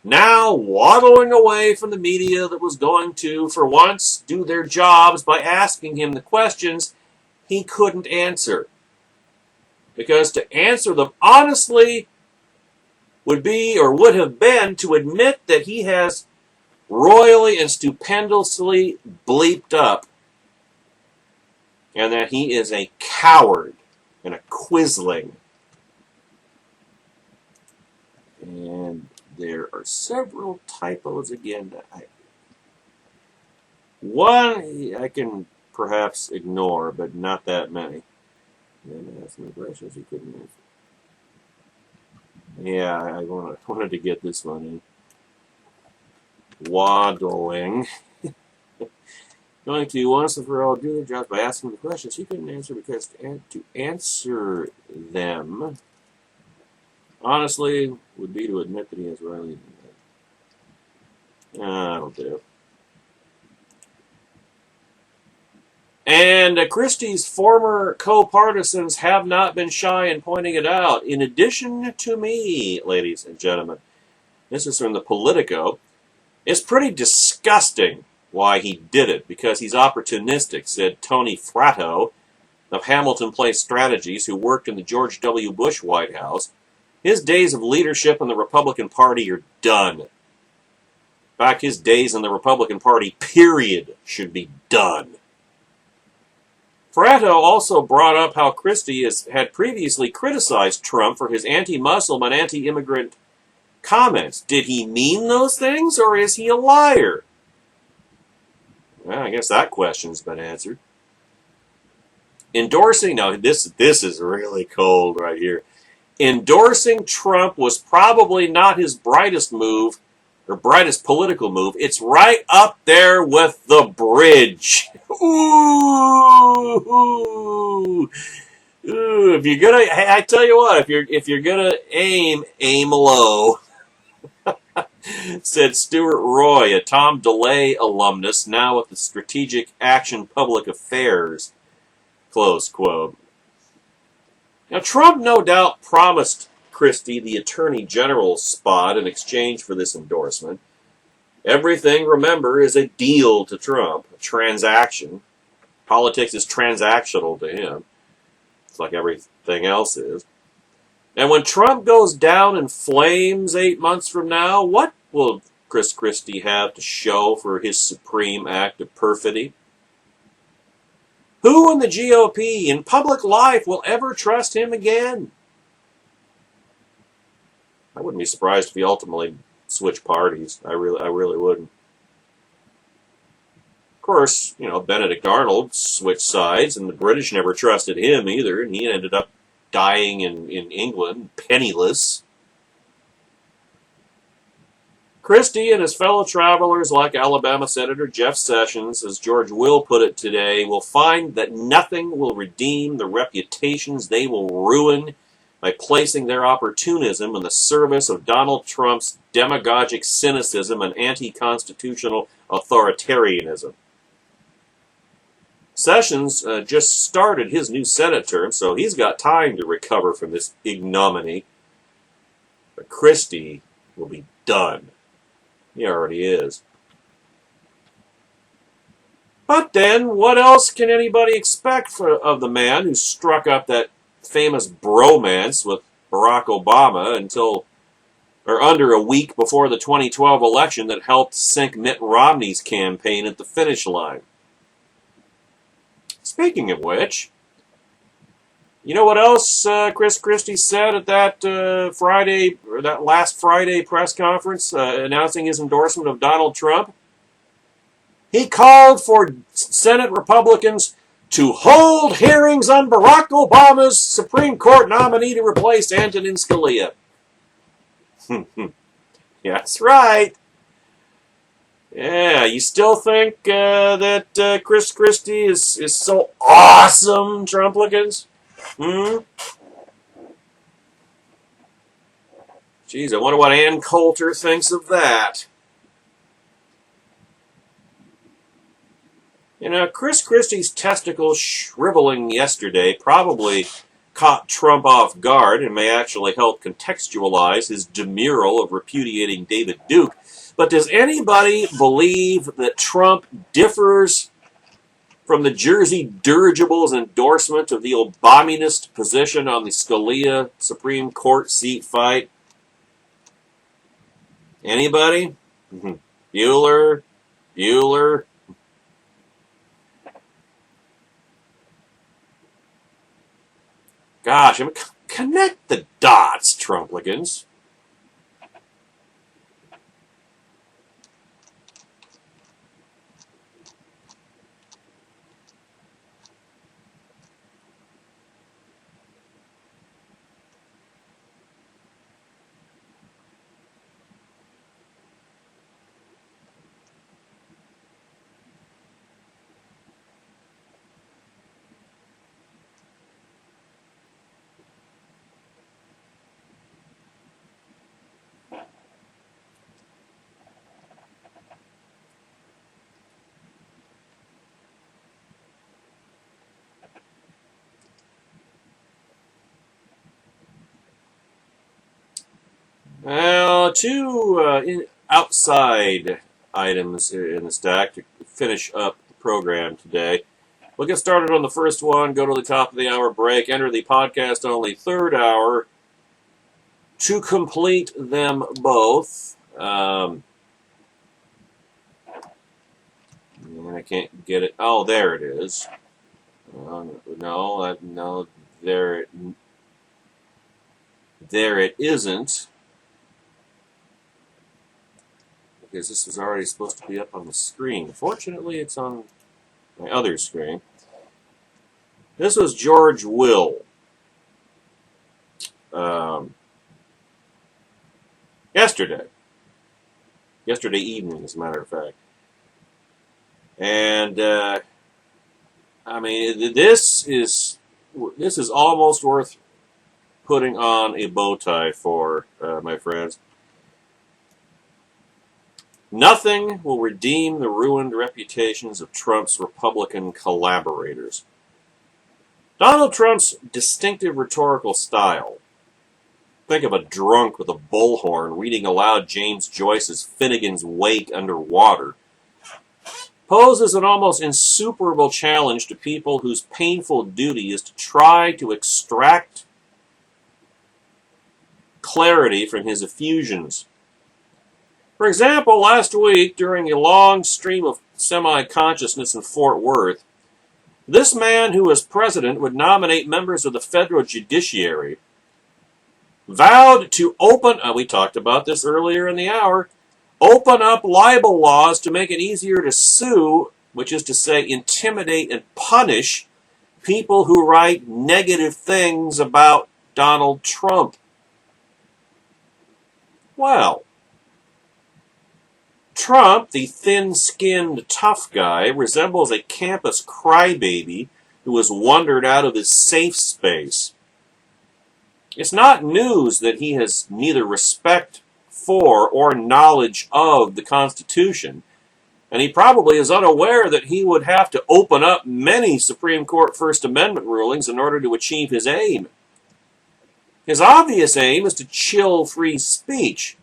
now waddling away from the media that was going to, for once, do their jobs by asking him the questions he couldn't answer. Because to answer them honestly would have been to admit that he has royally and stupendously bleeped up, and that he is a coward and a quisling. And there are several typos again. One I can perhaps ignore, but not that many. And ask me questions he couldn't answer. Yeah, I wanted to get this one in. Waddling. Going to once and for all do their jobs by asking the questions he couldn't answer, because to answer them honestly would be to admit that he has Riley. That'll do. And Christie's former co-partisans have not been shy in pointing it out. In addition to me, ladies and gentlemen, this is from the Politico, it's pretty disgusting why he did it, because he's opportunistic, said Tony Fratto of Hamilton Place Strategies, who worked in the George W. Bush White House. His days of leadership in the Republican Party are done. In fact, his days in the Republican Party, period, should be done. Fratto also brought up how Christie had previously criticized Trump for his anti-Muslim and anti-immigrant comments. Did he mean those things, or is he a liar? Well, I guess that question's been answered. Now this is really cold right here. Endorsing Trump was probably not his brightest move, or brightest political move. It's right up there with the bridge. Ooh. If you're gonna, I tell you what, if you're gonna aim low. Said Stuart Roy, a Tom DeLay alumnus, now with the Strategic Action Public Affairs. Close quote. Now, Trump no doubt promised Christie the Attorney General spot in exchange for this endorsement. Everything, remember, is a deal to Trump, a transaction. Politics is transactional to him. It's like everything else is. And when Trump goes down in flames 8 months from now, what will Chris Christie have to show for his supreme act of perfidy? Who in the GOP in public life will ever trust him again? I wouldn't be surprised if he ultimately switched parties. I really wouldn't. Of course, Benedict Arnold switched sides, and the British never trusted him either, and he ended up dying in England, penniless. Christie and his fellow travelers, like Alabama Senator Jeff Sessions, as George Will put it today, will find that nothing will redeem the reputations they will ruin by placing their opportunism in the service of Donald Trump's demagogic cynicism and anti-constitutional authoritarianism. Sessions just started his new Senate term, so he's got time to recover from this ignominy. But Christie will be done. He already is. But then, what else can anybody expect of the man who struck up that famous bromance with Barack Obama under a week before the 2012 election that helped sink Mitt Romney's campaign at the finish line. Speaking of which, you know what else Chris Christie said at that last Friday press conference announcing his endorsement of Donald Trump? He called for Senate Republicans to hold hearings on Barack Obama's Supreme Court nominee to replace Antonin Scalia. That's right. Yeah, you still think that Chris Christie is so awesome, Trumplicans? Geez, I wonder what Ann Coulter thinks of that. You know, Chris Christie's testicles shriveling yesterday probably caught Trump off guard and may actually help contextualize his demurral of repudiating David Duke. But does anybody believe that Trump differs from the Jersey Dirigible's endorsement of the Obaminist position on the Scalia Supreme Court seat fight? Anybody? Bueller? Gosh, connect the dots, Trumplicans. Well, two outside items in the stack to finish up the program today. We'll get started on the first one, go to the top of the hour break, enter the podcast-only third hour to complete them both. And I can't get it. Oh, there it is. No, there it isn't. Because this was already supposed to be up on the screen. Fortunately, it's on my other screen. This was George Will. Yesterday evening, as a matter of fact. And, I mean, this is almost worth putting on a bow tie for, my friends. Nothing will redeem the ruined reputations of Trump's Republican collaborators. Donald Trump's distinctive rhetorical style. Think of a drunk with a bullhorn reading aloud James Joyce's Finnegan's Wake underwater. Poses an almost insuperable challenge to people whose painful duty is to try to extract clarity from his effusions. For example, last week, during a long stream of semi-consciousness in Fort Worth, this man who as president would nominate members of the federal judiciary vowed to we talked about this earlier in the hour, open up libel laws to make it easier to sue, which is to say intimidate and punish people who write negative things about Donald Trump. Well, Trump, the thin-skinned tough guy, resembles a campus crybaby who has wandered out of his safe space. It's not news that he has neither respect for or knowledge of the Constitution, and he probably is unaware that he would have to open up many Supreme Court First Amendment rulings in order to achieve his aim. His obvious aim is to chill free speech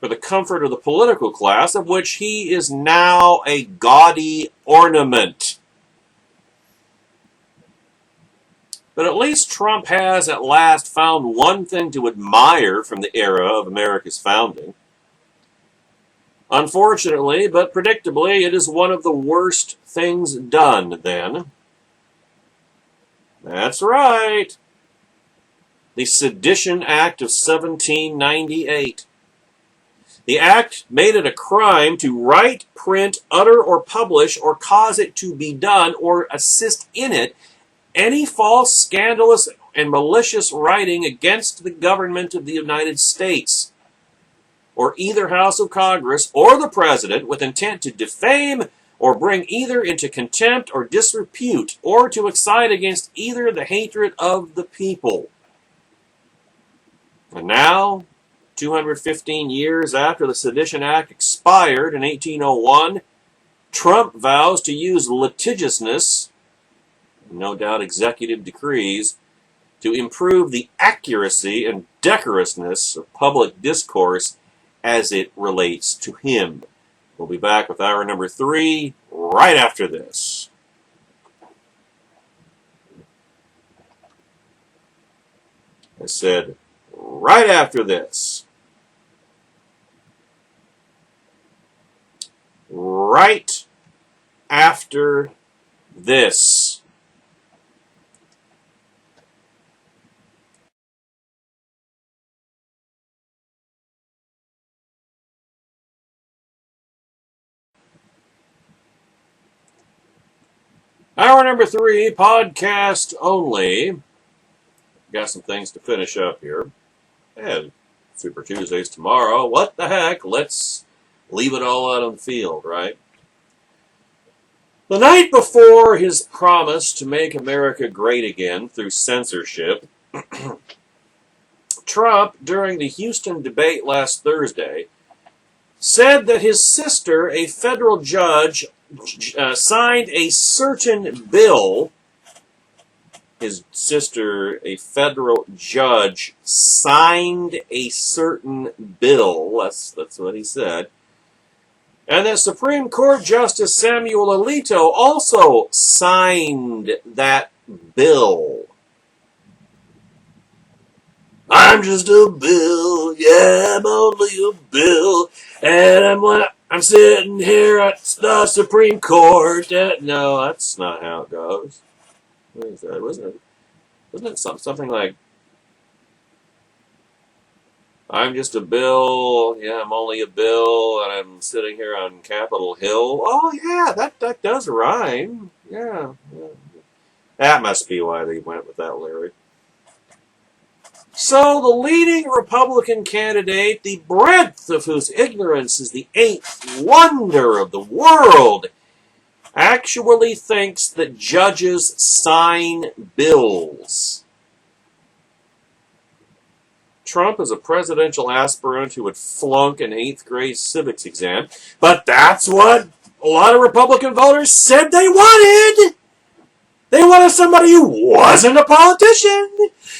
for the comfort of the political class, of which he is now a gaudy ornament. But at least Trump has at last found one thing to admire from the era of America's founding. Unfortunately, but predictably, it is one of the worst things done then. That's right. The Sedition Act of 1798. The act made it a crime to write, print, utter, or publish, or cause it to be done, or assist in it, any false, scandalous, and malicious writing against the government of the United States, or either House of Congress, or the President, with intent to defame, or bring either into contempt or disrepute, or to excite against either the hatred of the people. And now, 215 years after the Sedition Act expired in 1801, Trump vows to use litigiousness, no doubt executive decrees, to improve the accuracy and decorousness of public discourse as it relates to him. We'll be back with hour number 3 right after this. I said, right after this. Right after this. Hour number 3, podcast only. Got some things to finish up here. And Super Tuesday's tomorrow. What the heck? Let's leave it all out on the field, right? The night before his promise to make America great again through censorship, Trump, during the Houston debate last Thursday, said that his sister, a federal judge, signed a certain bill. His sister, a federal judge, signed a certain bill. That's what he said. And that Supreme Court Justice Samuel Alito also signed that bill. I'm just a bill, yeah, I'm only a bill, and I'm sitting here at the Supreme Court. No, that's not how it goes. What is that? Wasn't it something like, I'm just a bill, yeah, I'm only a bill, and I'm sitting here on Capitol Hill? Oh, yeah, that does rhyme. Yeah. That must be why they went with that lyric. So, the leading Republican candidate, the breadth of whose ignorance is the 8th wonder of the world, actually thinks that judges sign bills. Trump is a presidential aspirant who would flunk an 8th grade civics exam, but that's what a lot of Republican voters said they wanted. They wanted somebody who wasn't a politician,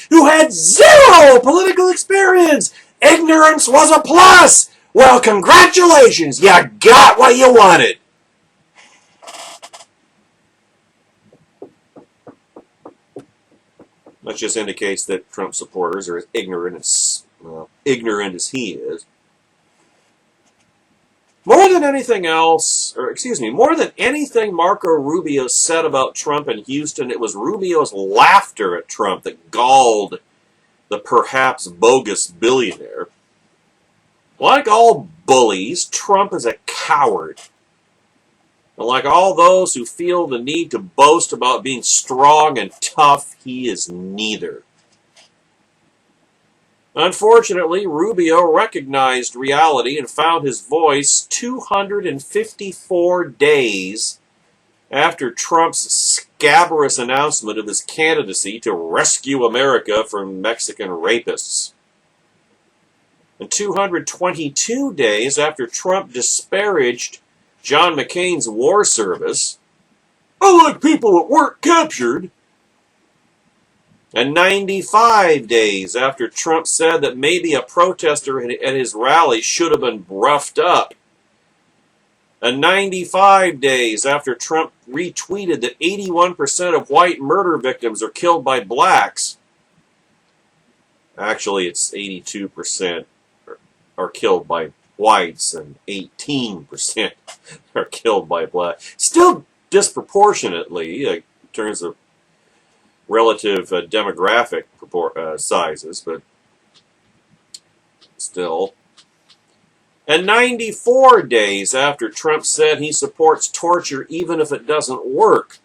who had zero political experience. Ignorance was a plus. Well, congratulations, you got what you wanted. That just indicates that Trump supporters are as ignorant as he is. More than anything Marco Rubio said about Trump in Houston, it was Rubio's laughter at Trump that galled the perhaps bogus billionaire. Like all bullies, Trump is a coward. And like all those who feel the need to boast about being strong and tough, he is neither. Unfortunately, Rubio recognized reality and found his voice 254 days after Trump's scabrous announcement of his candidacy to rescue America from Mexican rapists. And 222 days after Trump disparaged John McCain's war service, unlike people that weren't captured. And 95 days after Trump said that maybe a protester at his rally should have been roughed up. And 95 days after Trump retweeted that 81% of white murder victims are killed by blacks. Actually, it's 82% are killed by whites and 18% are killed by blacks. Still disproportionately in terms of relative demographic sizes, but still. And 94 days after Trump said he supports torture even if it doesn't work.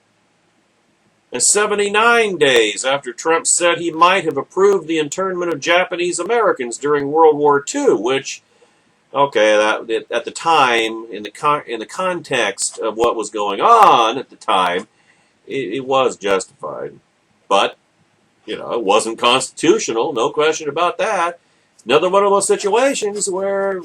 And 79 days after Trump said he might have approved the internment of Japanese Americans during World War II, which, okay, that at the time, in the context of what was going on at the time, it was justified. But, it wasn't constitutional, no question about that. Another one of those situations where,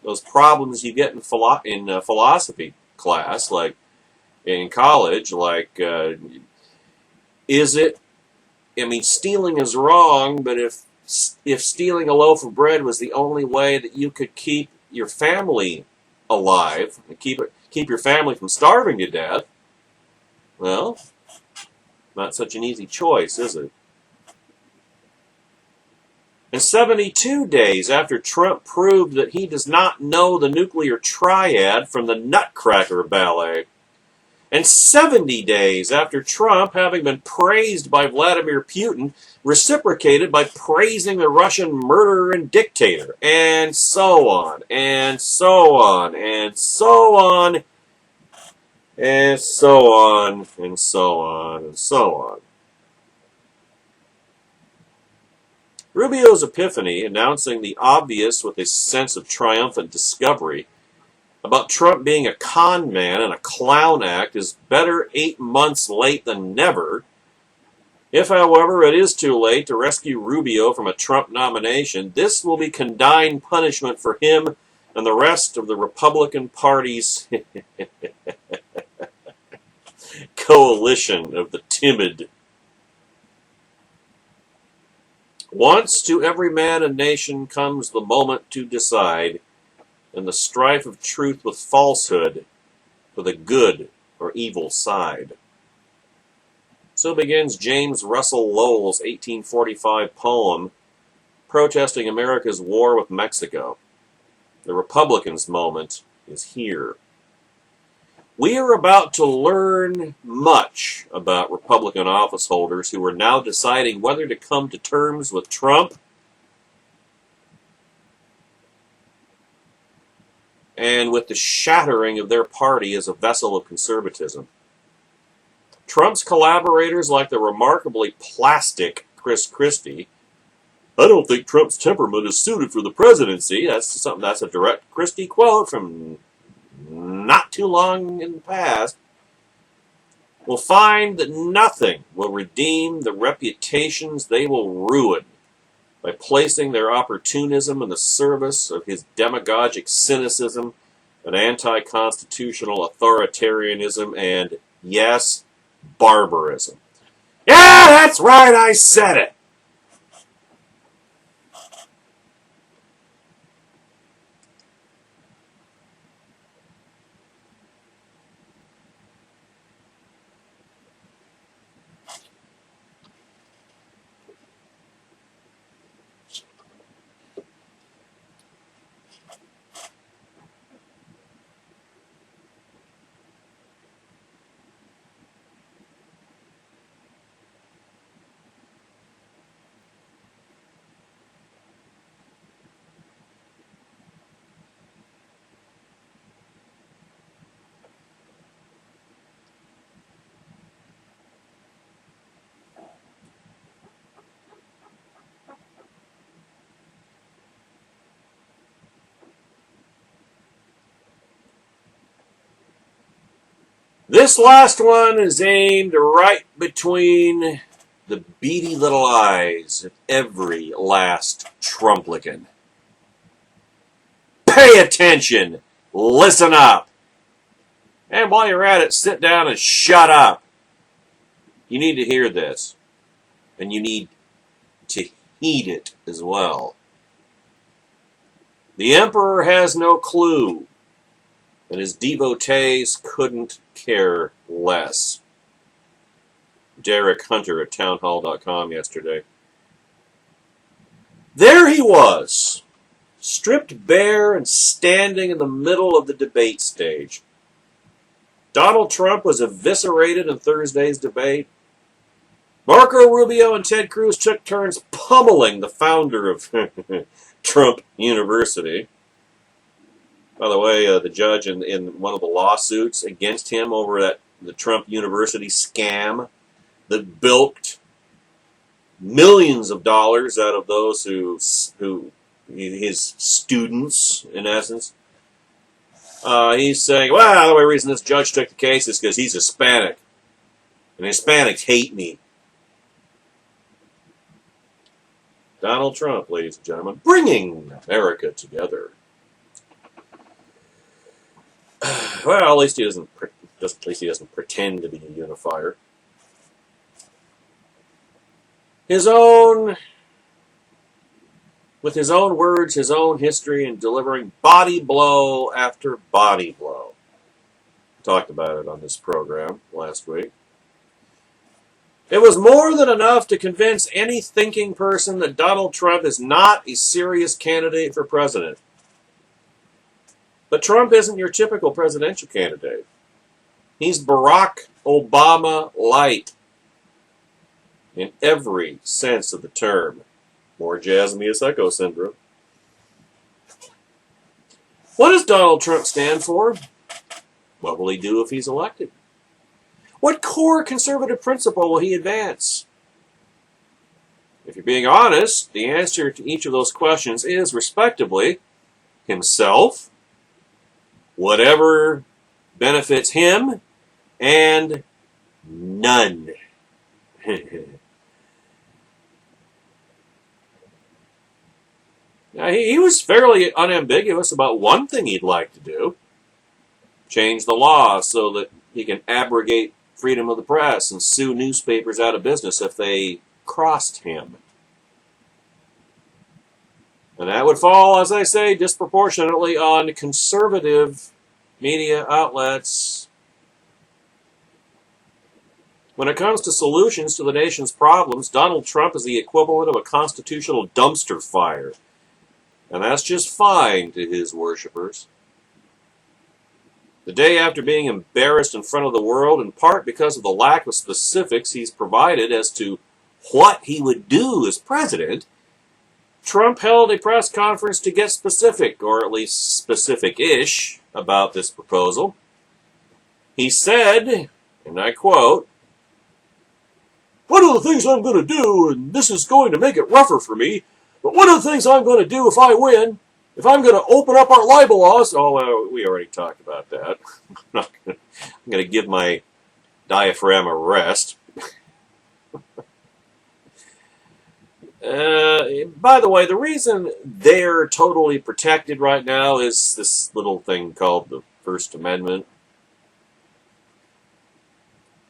those problems you get in philosophy class, like in college, like, is it, stealing is wrong, but if stealing a loaf of bread was the only way that you could keep your family alive, and keep your family from starving to death, well, not such an easy choice, is it? And 72 days after Trump proved that he does not know the nuclear triad from the Nutcracker Ballet. And 70 days after Trump, having been praised by Vladimir Putin, reciprocated by praising the Russian murderer and dictator. And so on, and so on, and so on, and so on, and so on, and so on. Rubio's epiphany, announcing the obvious with a sense of triumphant discovery about Trump being a con man and a clown act, is better 8 months late than never. If, however, it is too late to rescue Rubio from a Trump nomination, this will be condign punishment for him and the rest of the Republican Party's coalition of the timid. Once to every man and nation comes the moment to decide, in the strife of truth with falsehood, for the good or evil side. So begins James Russell Lowell's 1845 poem protesting America's war with Mexico. The Republicans' moment is here. We are about to learn much about Republican office holders who are now deciding whether to come to terms with Trump and with the shattering of their party as a vessel of conservatism. Trump's collaborators, like the remarkably plastic Chris Christie, I don't think Trump's temperament is suited for the presidency. That's a direct Christie quote from not too long in the past, will find that nothing will redeem the reputations they will ruin by placing their opportunism in the service of his demagogic cynicism and anti-constitutional authoritarianism and, yes, barbarism. Yeah, that's right, I said it! This last one is aimed right between the beady little eyes of every last Trumplican. Pay attention! Listen up! And while you're at it, sit down and shut up. You need to hear this. And you need to heed it as well. The emperor has no clue, and his devotees couldn't care less. Derek Hunter at townhall.com yesterday. There he was, stripped bare and standing in the middle of the debate stage. Donald Trump was eviscerated in Thursday's debate. Marco Rubio and Ted Cruz took turns pummeling the founder of Trump University. By the way, the judge in one of the lawsuits against him over the Trump University scam that bilked millions of dollars out of those who his students, in essence. He's saying, well, the only reason this judge took the case is because he's Hispanic. And Hispanics hate me. Donald Trump, ladies and gentlemen, bringing America together. Well, at least he doesn't pretend to be a unifier. With his own words, his own history, and delivering body blow after body blow. Talked about it on this program last week. It was more than enough to convince any thinking person that Donald Trump is not a serious candidate for president. But Trump isn't your typical presidential candidate. He's Barack Obama light in every sense of the term. More Jasmius Echo syndrome. What does Donald Trump stand for? What will he do if he's elected? What core conservative principle will he advance? If you're being honest, the answer to each of those questions is, respectively, himself, whatever benefits him, and none. Now, he was fairly unambiguous about one thing he'd like to do. Change the law so that he can abrogate freedom of the press and sue newspapers out of business if they crossed him. And that would fall, as I say, disproportionately on conservative media outlets. When it comes to solutions to the nation's problems, Donald Trump is the equivalent of a constitutional dumpster fire. And that's just fine to his worshippers. The day after being embarrassed in front of the world, in part because of the lack of specifics he's provided as to what he would do as president, Trump held a press conference to get specific, or at least specific-ish, about this proposal. He said, and I quote, "One of the things I'm going to do, and this is going to make it rougher for me, but one of the things I'm going to do if I win, if I'm going to open up our libel laws," we already talked about that. I'm going to give my diaphragm a rest. By the way, the reason they're totally protected right now is this little thing called the First Amendment.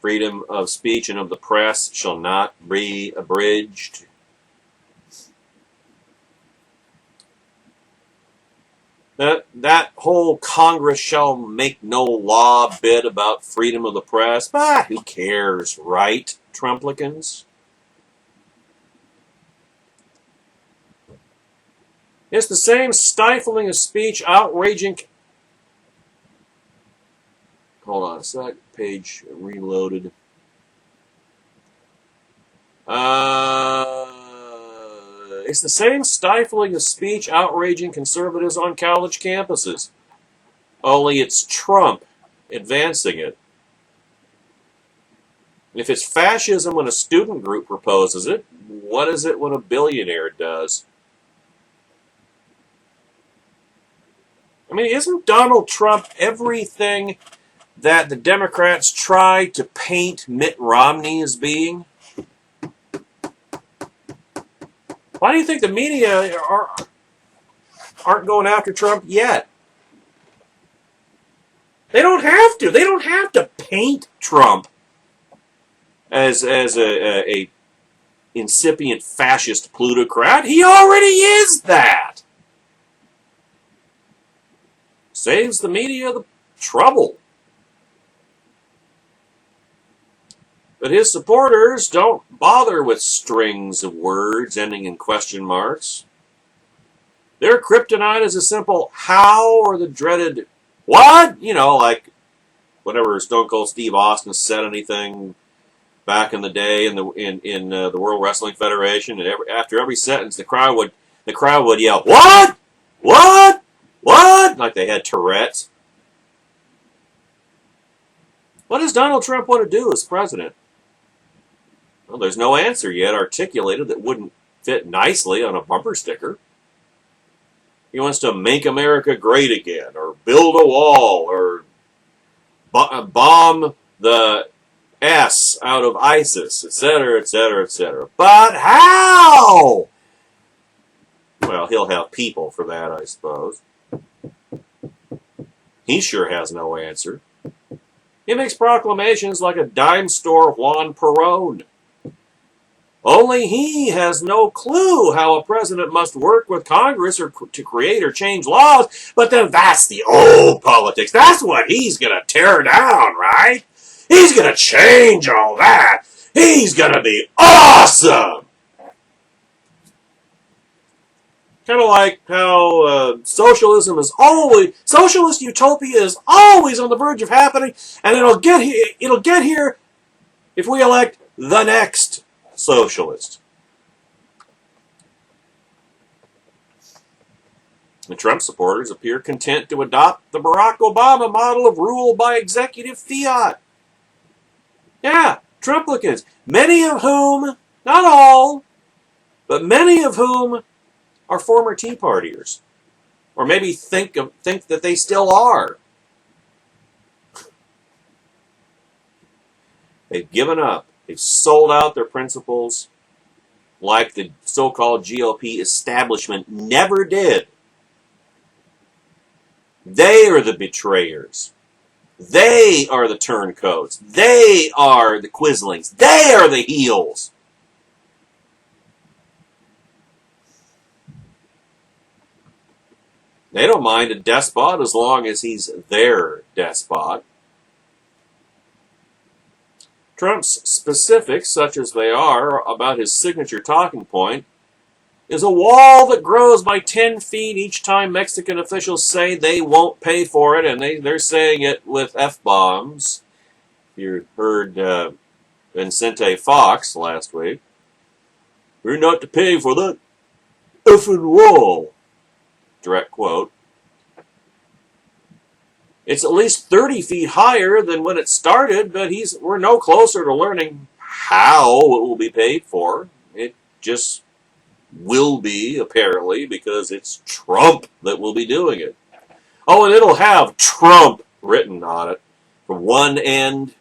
Freedom of speech and of the press shall not be abridged. That whole Congress shall make no law bit about freedom of the press. But who cares, right, Trumplicans? It's the same stifling of speech, outraging... Hold on a sec. Page reloaded. It's the same stifling of speech, outraging conservatives on college campuses. Only it's Trump advancing it. If it's fascism when a student group proposes it, what is it when a billionaire does? I mean, isn't Donald Trump everything that the Democrats try to paint Mitt Romney as being? Why do you think the media aren't going after Trump yet? They don't have to. They don't have to paint Trump as a incipient fascist plutocrat. He already is that. Saves the media the trouble. But his supporters don't bother with strings of words ending in question marks. Their kryptonite is a simple how or the dreaded what? You know, like whenever Stone Cold Steve Austin said anything back in the day in the World Wrestling Federation, and after every sentence, the crowd would yell, "What? What? What?" Like they had Tourette's. What does Donald Trump want to do as president? Well, there's no answer yet articulated that wouldn't fit nicely on a bumper sticker. He wants to make America great again, or build a wall, or bomb the S out of ISIS, etc., etc., etc. But how? Well, he'll have people for that, I suppose. He sure has no answer. He makes proclamations like a dime store Juan Perón. Only he has no clue how a president must work with Congress or to create or change laws, but then that's the old politics. That's what he's going to tear down, right? He's going to change all that. He's going to be awesome. Kind of like how socialist utopia is always on the verge of happening, and it'll get here if we elect the next socialist. The Trump supporters appear content to adopt the Barack Obama model of rule by executive fiat. Yeah, Trumplicans, many of whom, not all, but many of whom are former Tea Partiers, or maybe think that they still are. They've given up. They've sold out their principles like the so-called GOP establishment never did. They are the betrayers. They are the turncoats. They are the quislings. They are the heels. They don't mind a despot as long as he's their despot. Trump's specifics, such as they are, about his signature talking point, is a wall that grows by 10 feet each time Mexican officials say they won't pay for it, and they're saying it with F-bombs. You heard Vicente Fox last week. We're not to pay for that effing wall. Direct quote. It's at least 30 feet higher than when it started, but we're no closer to learning how it will be paid for. It just will be, apparently, because it's Trump that will be doing it. Oh, and it'll have Trump written on it from one end,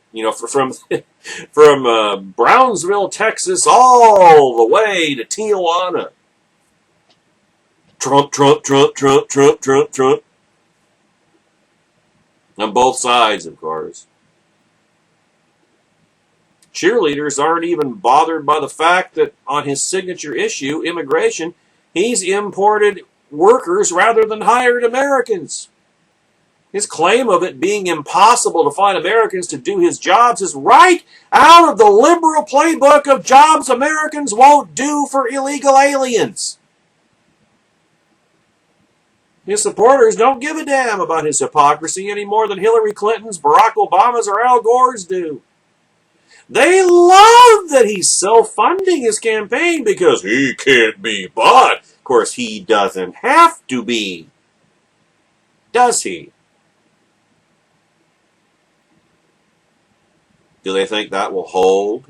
from Brownsville, Texas, all the way to Tijuana. Trump, Trump, Trump, Trump, Trump, Trump, Trump. On both sides, of course. Cheerleaders aren't even bothered by the fact that on his signature issue, immigration, he's imported workers rather than hired Americans. His claim of it being impossible to find Americans to do his jobs is right out of the liberal playbook of jobs Americans won't do for illegal aliens. His supporters don't give a damn about his hypocrisy any more than Hillary Clinton's, Barack Obama's, or Al Gore's do. They love that he's self-funding his campaign because he can't be bought. Of course, he doesn't have to be. Does he? Do they think that will hold?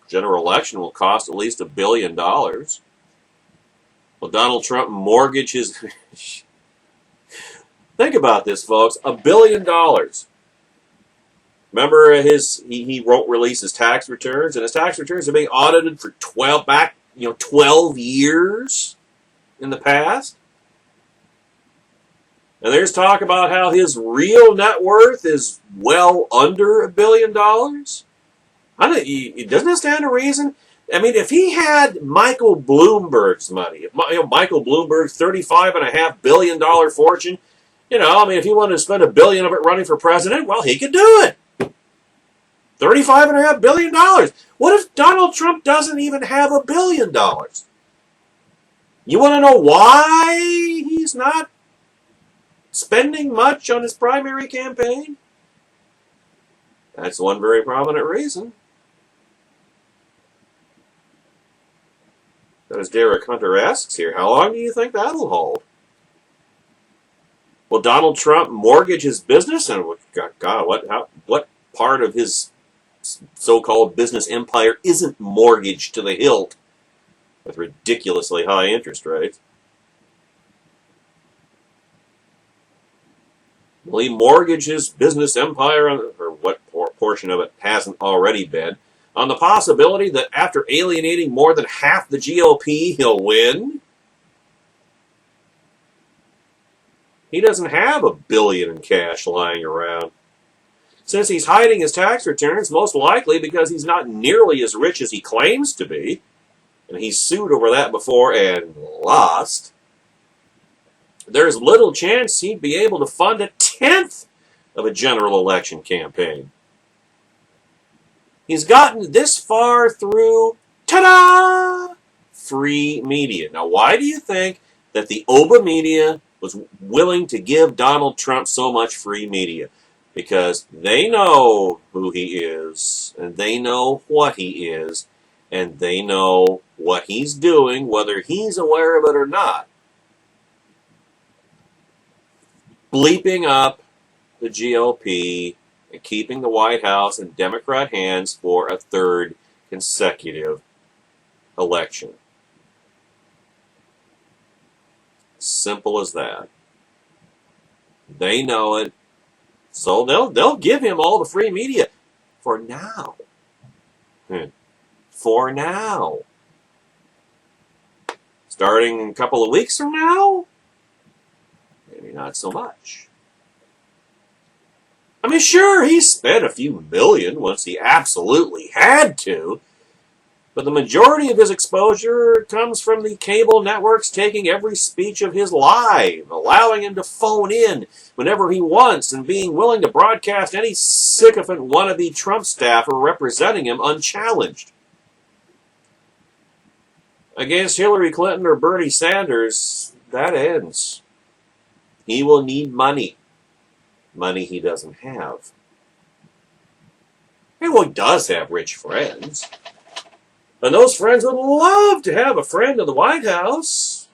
General election will cost at least $1 billion. Will Donald Trump mortgage his... Think about this, folks. $1 billion. Remember he won't release his tax returns, and his tax returns are being audited for 12 years in the past. And there's talk about how his real net worth is well under $1 billion. Doesn't it stand to reason? I mean, if he had Michael Bloomberg's money, if Michael Bloomberg's $35.5 billion fortune, I mean, if he wanted to spend $1 billion of it running for president, well, he could do it. $35.5 billion. What if Donald Trump doesn't even have $1 billion? You want to know why he's not spending much on his primary campaign? That's one very prominent reason. As Derek Hunter asks here, how long do you think that'll hold? Will Donald Trump mortgage his business? And God, what part of his so-called business empire isn't mortgaged to the hilt with ridiculously high interest rates? Will he mortgage his business empire, or what portion of it hasn't already been, on the possibility that after alienating more than half the GOP, he'll win? He doesn't have $1 billion in cash lying around. Since he's hiding his tax returns, most likely because he's not nearly as rich as he claims to be, and he's sued over that before and lost, there's little chance he'd be able to fund 1/10 of a general election campaign. He's gotten this far through, ta-da, free media. Now, why do you think that the Oba media was willing to give Donald Trump so much free media? Because they know who he is, and they know what he is, and they know what he's doing, whether he's aware of it or not. Bleeping up the GOP and keeping the White House in Democrat hands for a third consecutive election. Simple as that. They know it, so they'll give him all the free media for now. For now. Starting a couple of weeks from now, maybe not so much. I mean, sure, he spent a few million once he absolutely had to, but the majority of his exposure comes from the cable networks taking every speech of his live, allowing him to phone in whenever he wants, and being willing to broadcast any sycophant wannabe Trump staffer representing him unchallenged. Against Hillary Clinton or Bernie Sanders, that ends. He will need money. Money he doesn't have. And well, he does have rich friends. And those friends would love to have a friend in the White House.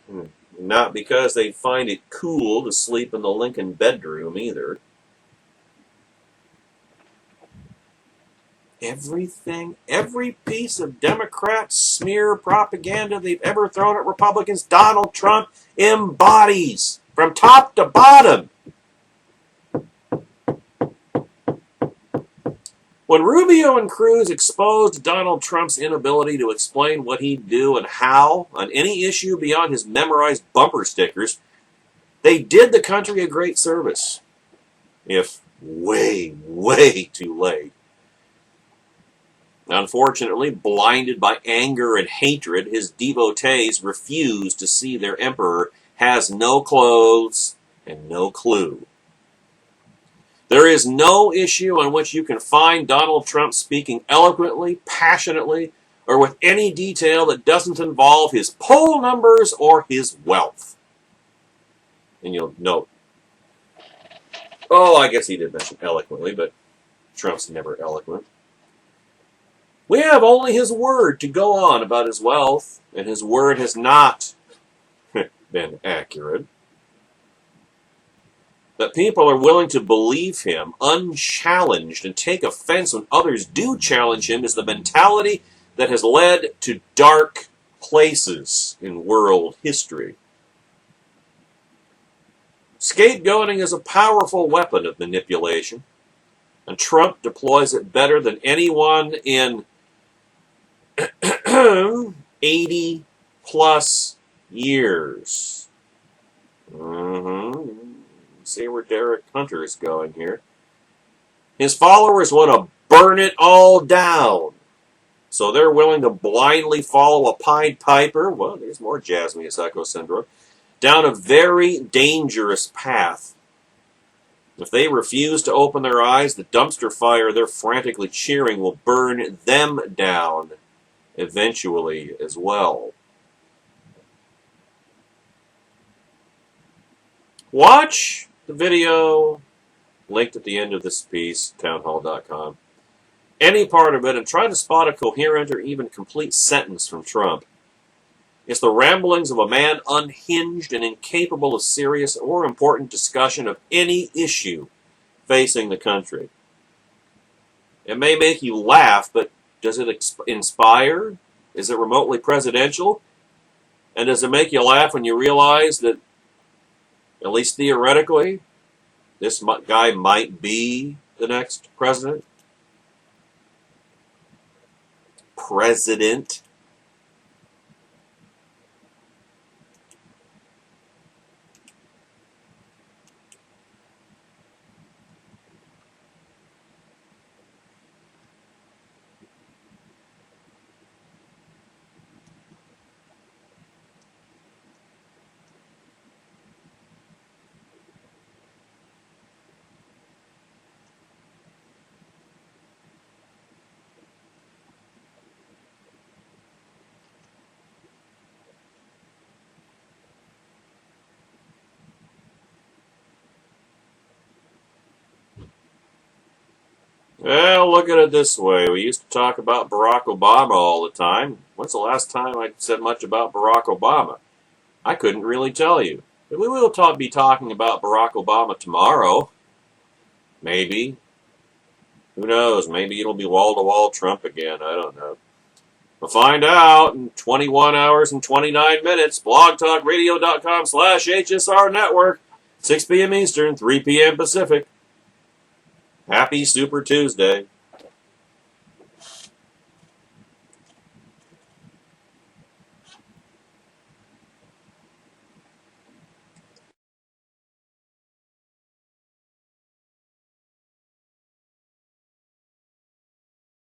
Not because they find it cool to sleep in the Lincoln bedroom either. Everything, every piece of Democrat smear propaganda they've ever thrown at Republicans, Donald Trump embodies from top to bottom. When Rubio and Cruz exposed Donald Trump's inability to explain what he'd do and how on any issue beyond his memorized bumper stickers, they did the country a great service, if way, way too late. Unfortunately, blinded by anger and hatred, his devotees refuse to see their emperor has no clothes and no clue. There is no issue on which you can find Donald Trump speaking eloquently, passionately, or with any detail that doesn't involve his poll numbers or his wealth. And you'll note, I guess he did mention eloquently, but Trump's never eloquent. We have only his word to go on about his wealth, and his word has not been accurate. That people are willing to believe him unchallenged and take offense when others do challenge him is the mentality that has led to dark places in world history. Scapegoating is a powerful weapon of manipulation, and Trump deploys it better than anyone in 80 plus years. See where Derek Hunter is going here. His followers want to burn it all down. So they're willing to blindly follow a Pied Piper, well, there's more Jasmius Echo syndrome, down a very dangerous path. If they refuse to open their eyes, the dumpster fire they're frantically cheering will burn them down eventually as well. Watch the video linked at the end of this piece, townhall.com. Any part of it, and try to spot a coherent or even complete sentence from Trump. It's the ramblings of a man unhinged and incapable of serious or important discussion of any issue facing the country. It may make you laugh, but does it inspire? Is it remotely presidential? And does it make you laugh when you realize that, at least theoretically, this guy might be the next president? President. Well, look at it this way. We used to talk about Barack Obama all the time. When's the last time I said much about Barack Obama? I couldn't really tell you. But we will be talking about Barack Obama tomorrow. Maybe. Who knows? Maybe it'll be wall-to-wall Trump again. I don't know. We'll find out in 21 hours and 29 minutes. blogtalkradio.com/HSR Network. 6 p.m. Eastern, 3 p.m. Pacific. Happy Super Tuesday.